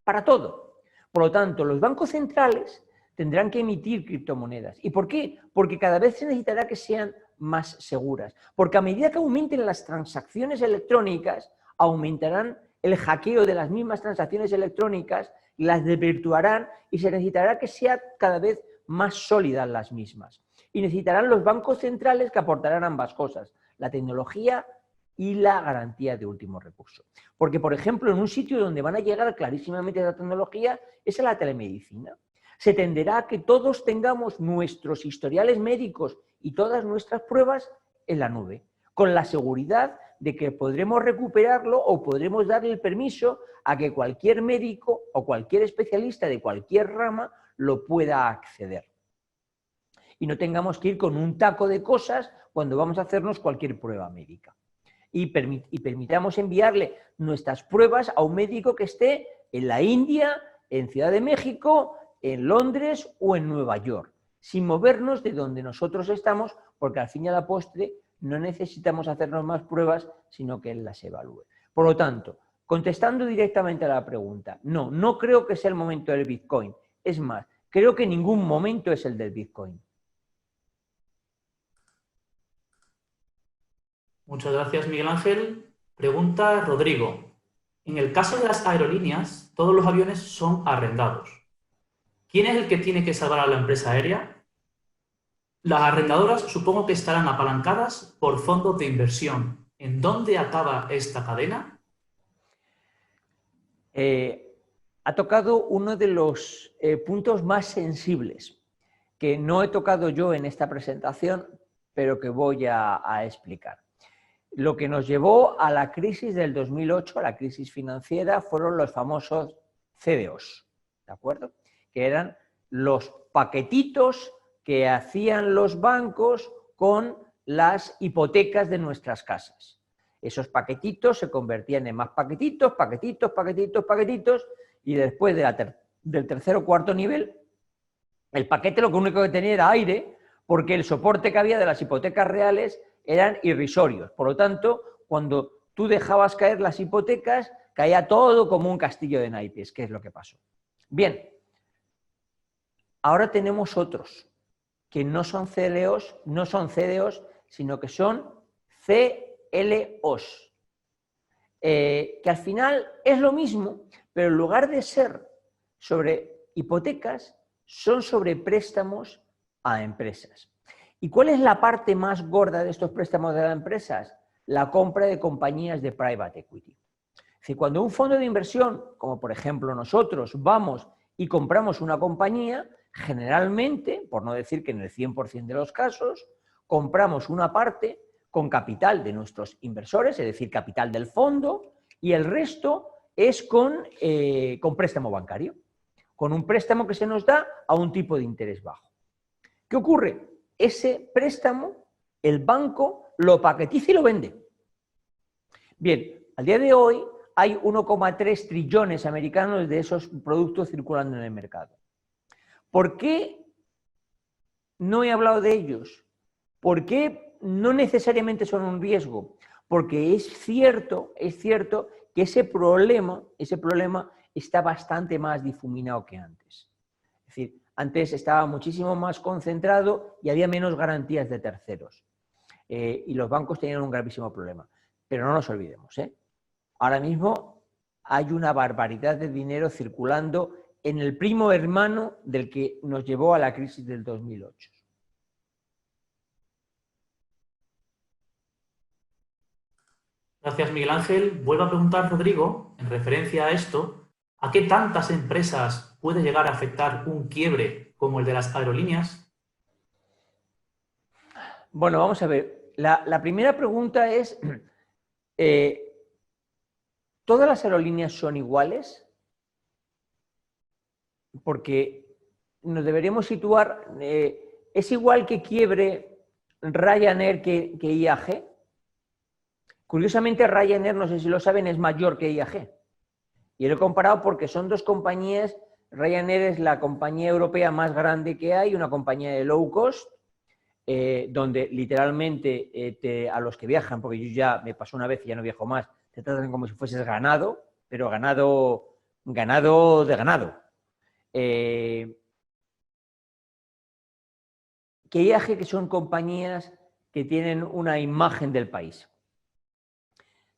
para todo. Por lo tanto, los bancos centrales tendrán que emitir criptomonedas. ¿Y por qué? Porque cada vez se necesitará que sean más seguras. Porque a medida que aumenten las transacciones electrónicas, aumentarán el hackeo de las mismas transacciones electrónicas, las desvirtuarán y se necesitará que sean cada vez más sólidas las mismas. Y necesitarán los bancos centrales que aportarán ambas cosas, la tecnología y la garantía de último recurso. Porque, por ejemplo, en un sitio donde van a llegar clarísimamente la tecnología es a la telemedicina. Se tenderá a que todos tengamos nuestros historiales médicos y todas nuestras pruebas en la nube, con la seguridad de que podremos recuperarlo o podremos darle el permiso a que cualquier médico o cualquier especialista de cualquier rama lo pueda acceder. Y no tengamos que ir con un taco de cosas cuando vamos a hacernos cualquier prueba médica. Y permitamos enviarle nuestras pruebas a un médico que esté en la India, en Ciudad de México, en Londres o en Nueva York, sin movernos de donde nosotros estamos, porque al fin y a la postre no necesitamos hacernos más pruebas, sino que él las evalúe. Por lo tanto, contestando directamente a la pregunta, no creo que sea el momento del Bitcoin. Es más, creo que ningún momento es el del Bitcoin. Muchas gracias, Miguel Ángel. Pregunta Rodrigo. En el caso de las aerolíneas, todos los aviones son arrendados. ¿Quién es el que tiene que salvar a la empresa aérea? Las arrendadoras supongo que estarán apalancadas por fondos de inversión. ¿En dónde acaba esta cadena? Ha tocado uno de los puntos más sensibles que no he tocado yo en esta presentación, pero que voy a explicar. Lo que nos llevó a la crisis del 2008, a la crisis financiera, fueron los famosos CDOs, ¿de acuerdo? Que eran los paquetitos que hacían los bancos con las hipotecas de nuestras casas. Esos paquetitos se convertían en más paquetitos, y después del tercer o cuarto nivel, el paquete lo único que tenía era aire, porque el soporte que había de las hipotecas reales eran irrisorios. Por lo tanto, cuando tú dejabas caer las hipotecas, caía todo como un castillo de naipes, que es lo que pasó. Bien, ahora tenemos otros, que no son CDOs, sino que son CLOs, que al final es lo mismo, pero en lugar de ser sobre hipotecas, son sobre préstamos a empresas. ¿Y cuál es la parte más gorda de estos préstamos de las empresas? La compra de compañías de private equity. Es decir, cuando un fondo de inversión, como por ejemplo nosotros, vamos y compramos una compañía, generalmente, por no decir que en el 100% de los casos, compramos una parte con capital de nuestros inversores, es decir, capital del fondo, y el resto es con préstamo bancario, con un préstamo que se nos da a un tipo de interés bajo. ¿Qué ocurre? Ese préstamo, el banco lo paquetiza y lo vende. Bien, al día de hoy hay 1,3 trillones americanos de esos productos circulando en el mercado. ¿Por qué no he hablado de ellos? ¿Por qué no necesariamente son un riesgo? Porque es cierto que ese problema está bastante más difuminado que antes. Es decir, antes estaba muchísimo más concentrado y había menos garantías de terceros. Y los bancos tenían un gravísimo problema. Pero no nos olvidemos, ahora mismo hay una barbaridad de dinero circulando en el primo hermano del que nos llevó a la crisis del 2008. Gracias, Miguel Ángel. Vuelvo a preguntar, Rodrigo, en referencia a esto, ¿a qué tantas empresas puede llegar a afectar un quiebre como el de las aerolíneas? Bueno, vamos a ver. La primera pregunta es, ¿todas las aerolíneas son iguales? Porque nos deberíamos situar, ¿es igual que quiebre Ryanair que IAG? Curiosamente, Ryanair, no sé si lo saben, es mayor que IAG. Y lo he comparado porque son dos compañías. Ryanair es la compañía europea más grande que hay, una compañía de low cost, donde literalmente a los que viajan, porque yo ya me pasó una vez y ya no viajo más, te tratan como si fueses ganado, pero ganado de ganado. Que IAG, que son compañías que tienen una imagen del país.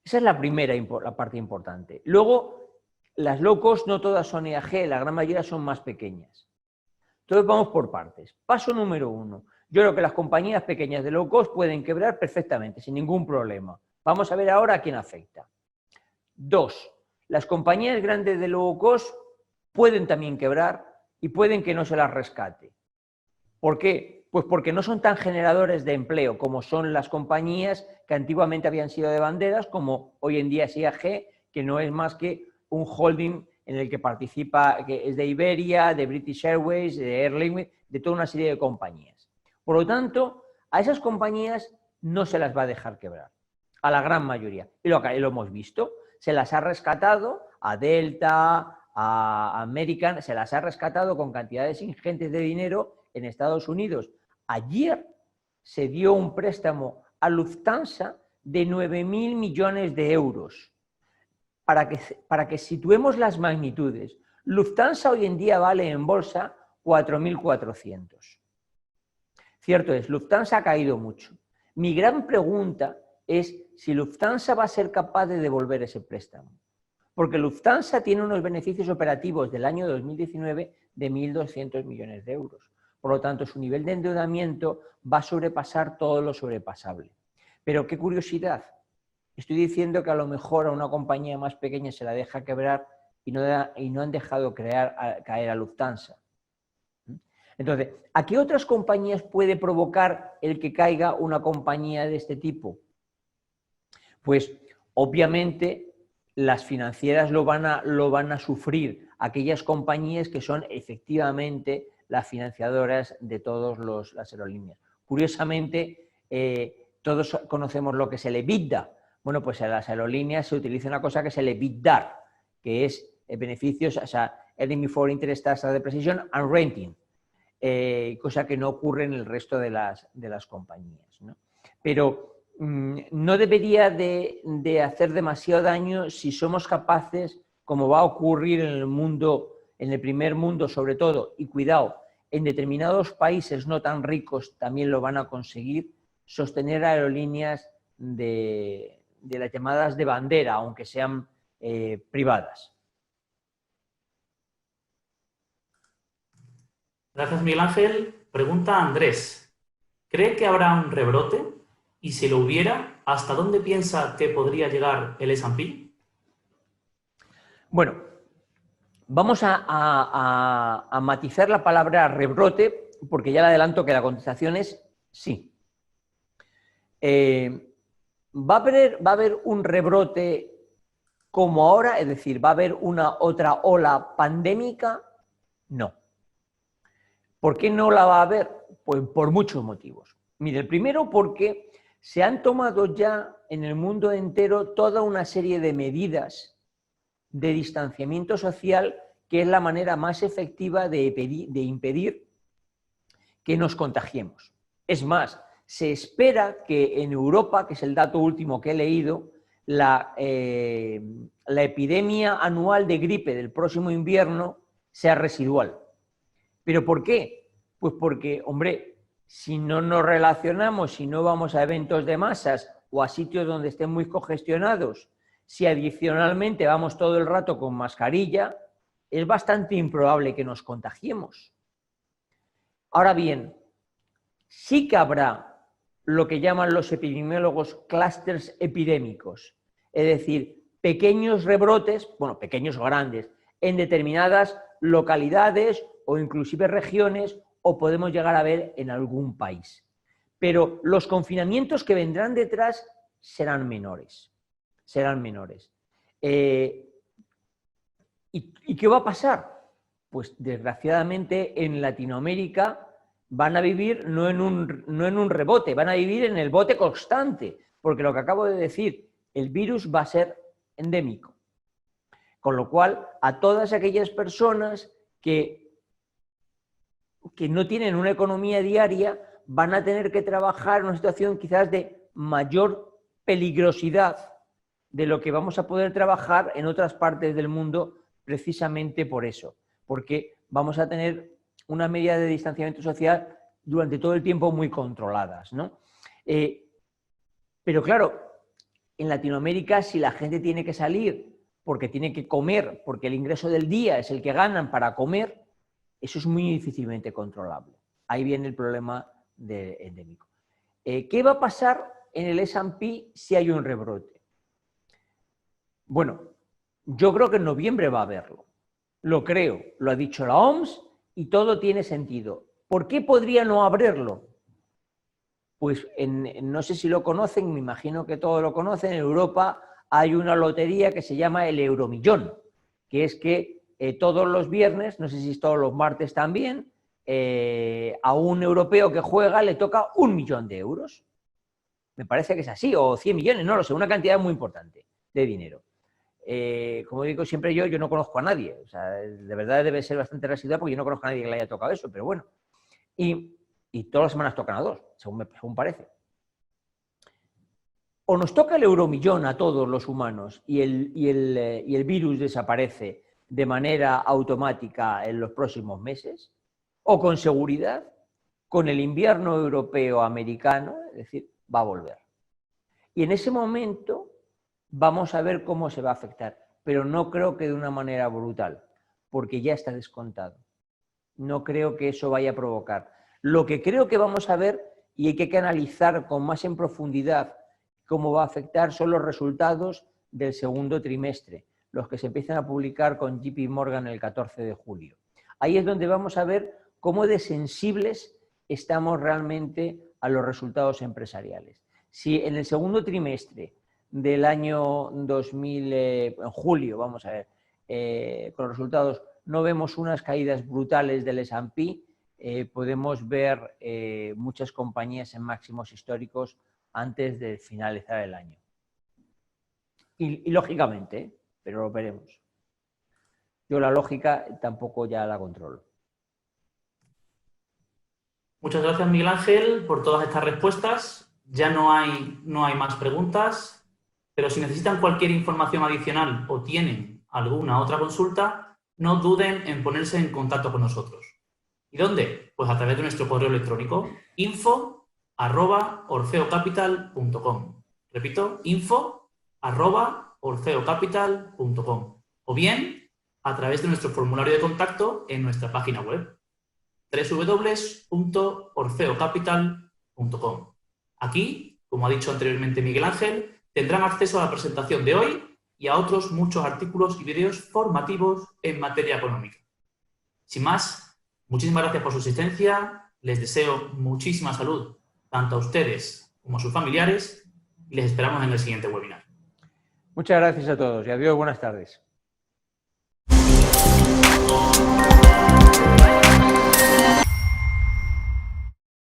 Esa es la primera la parte importante. Luego, las low cost no todas son IAG, la gran mayoría son más pequeñas. Entonces vamos por partes. Paso número 1. Yo creo que las compañías pequeñas de low cost pueden quebrar perfectamente, sin ningún problema. Vamos a ver ahora a quién afecta. 2. Las compañías grandes de low cost pueden también quebrar y pueden que no se las rescate. ¿Por qué? Pues porque no son tan generadores de empleo como son las compañías que antiguamente habían sido de banderas, como hoy en día es IAG, que no es más que un holding en el que participa, que es de Iberia, de British Airways, de Aer Lingus, de toda una serie de compañías. Por lo tanto, a esas compañías no se las va a dejar quebrar, a la gran mayoría. Y lo hemos visto, se las ha rescatado a Delta, a American, se las ha rescatado con cantidades ingentes de dinero en Estados Unidos. Ayer se dio un préstamo a Lufthansa de 9.000 millones de euros. Para que situemos las magnitudes, Lufthansa hoy en día vale en bolsa 4.400. Cierto es, Lufthansa ha caído mucho. Mi gran pregunta es si Lufthansa va a ser capaz de devolver ese préstamo. Porque Lufthansa tiene unos beneficios operativos del año 2019 de 1.200 millones de euros. Por lo tanto, su nivel de endeudamiento va a sobrepasar todo lo sobrepasable. Pero qué curiosidad, estoy diciendo que a lo mejor a una compañía más pequeña se la deja quebrar y no han dejado caer a Lufthansa. Entonces, ¿a qué otras compañías puede provocar el que caiga una compañía de este tipo? Pues, obviamente, las financieras lo van a sufrir, aquellas compañías que son efectivamente las financiadoras de todas las aerolíneas. Curiosamente, todos conocemos lo que es el EBITDA. Bueno, pues en las aerolíneas se utiliza una cosa que es el EBITDAR, que es beneficios, o sea, Earning Before Interest, Tax Depreciation and Renting, cosa que no ocurre en el resto de las compañías, ¿no? Pero no debería de hacer demasiado daño si somos capaces, como va a ocurrir en el mundo, en el primer mundo sobre todo, y cuidado, en determinados países no tan ricos también lo van a conseguir, sostener aerolíneas de las llamadas de bandera, aunque sean privadas. Gracias, Miguel Ángel. Pregunta Andrés. ¿Cree que habrá un rebrote? Y si lo hubiera, ¿hasta dónde piensa que podría llegar el S&P? Bueno, vamos a matizar la palabra rebrote, porque ya le adelanto que la contestación es sí. ¿Va a haber un rebrote como ahora? Es decir, ¿va a haber una otra ola pandémica? No. ¿Por qué no la va a haber? Pues por muchos motivos. Mire, el primero porque se han tomado ya en el mundo entero toda una serie de medidas de distanciamiento social que es la manera más efectiva de impedir que nos contagiemos. Es más, se espera que en Europa, que es el dato último que he leído, la epidemia anual de gripe del próximo invierno sea residual. ¿Pero por qué? Pues porque, hombre, si no nos relacionamos, si no vamos a eventos de masas o a sitios donde estén muy congestionados, si adicionalmente vamos todo el rato con mascarilla, es bastante improbable que nos contagiemos. Ahora bien, sí que habrá lo que llaman los epidemiólogos clústeres epidémicos, es decir, pequeños rebrotes, bueno, pequeños o grandes, en determinadas localidades o inclusive regiones, o podemos llegar a ver en algún país. Pero los confinamientos que vendrán detrás serán menores. Serán menores. ¿Y qué va a pasar? Pues desgraciadamente en Latinoamérica van a vivir no en un rebote, van a vivir en el bote constante, porque lo que acabo de decir, el virus va a ser endémico. Con lo cual, a todas aquellas personas que no tienen una economía diaria van a tener que trabajar en una situación quizás de mayor peligrosidad de lo que vamos a poder trabajar en otras partes del mundo precisamente por eso, porque vamos a tener una medida de distanciamiento social durante todo el tiempo muy controladas, ¿no? Pero claro, en Latinoamérica, si la gente tiene que salir porque tiene que comer, porque el ingreso del día es el que ganan para comer, eso es muy difícilmente controlable. Ahí viene el problema endémico. ¿Qué va a pasar en el S&P si hay un rebrote? Bueno, yo creo que en noviembre va a haberlo. Lo creo, lo ha dicho la OMS y todo tiene sentido. ¿Por qué podría no haberlo? Pues no sé si lo conocen, me imagino que todos lo conocen, en Europa hay una lotería que se llama el Euromillón, que es que todos los viernes, no sé si es todos los martes también, a un europeo que juega le toca 1 millón de euros. Me parece que es así, o 100 millones, no lo sé, una cantidad muy importante de dinero. Como digo siempre yo no conozco a nadie, o sea, de verdad debe ser bastante residual porque yo no conozco a nadie que le haya tocado eso, pero bueno. Y todas las semanas tocan a 2, según parece. O nos toca el euromillón a todos los humanos y el virus desaparece de manera automática en los próximos meses, o con seguridad, con el invierno europeo americano, es decir, va a volver. Y en ese momento vamos a ver cómo se va a afectar, pero no creo que de una manera brutal, porque ya está descontado. No creo que eso vaya a provocar. Lo que creo que vamos a ver, y hay que analizar con más en profundidad cómo va a afectar, son los resultados del segundo trimestre, los que se empiezan a publicar con JP Morgan el 14 de julio. Ahí es donde vamos a ver cómo de sensibles estamos realmente a los resultados empresariales. Si en el segundo trimestre del año 2000, en julio, vamos a ver, con los resultados, no vemos unas caídas brutales del S&P, podemos ver muchas compañías en máximos históricos antes de finalizar el año. Y lógicamente, pero lo veremos. Yo la lógica tampoco ya la controlo. Muchas gracias, Miguel Ángel, por todas estas respuestas. Ya no hay más preguntas, pero si necesitan cualquier información adicional o tienen alguna otra consulta, no duden en ponerse en contacto con nosotros. ¿Y dónde? Pues a través de nuestro correo electrónico info@orfeocapital.com. Repito, info@orfeocapital.com. O bien a través de nuestro formulario de contacto en nuestra página web www.orfeocapital.com. Aquí, como ha dicho anteriormente Miguel Ángel, tendrán acceso a la presentación de hoy y a otros muchos artículos y vídeos formativos en materia económica. Sin más, muchísimas gracias por su asistencia, les deseo muchísima salud, tanto a ustedes como a sus familiares, y les esperamos en el siguiente webinar. Muchas gracias a todos y adiós, buenas tardes.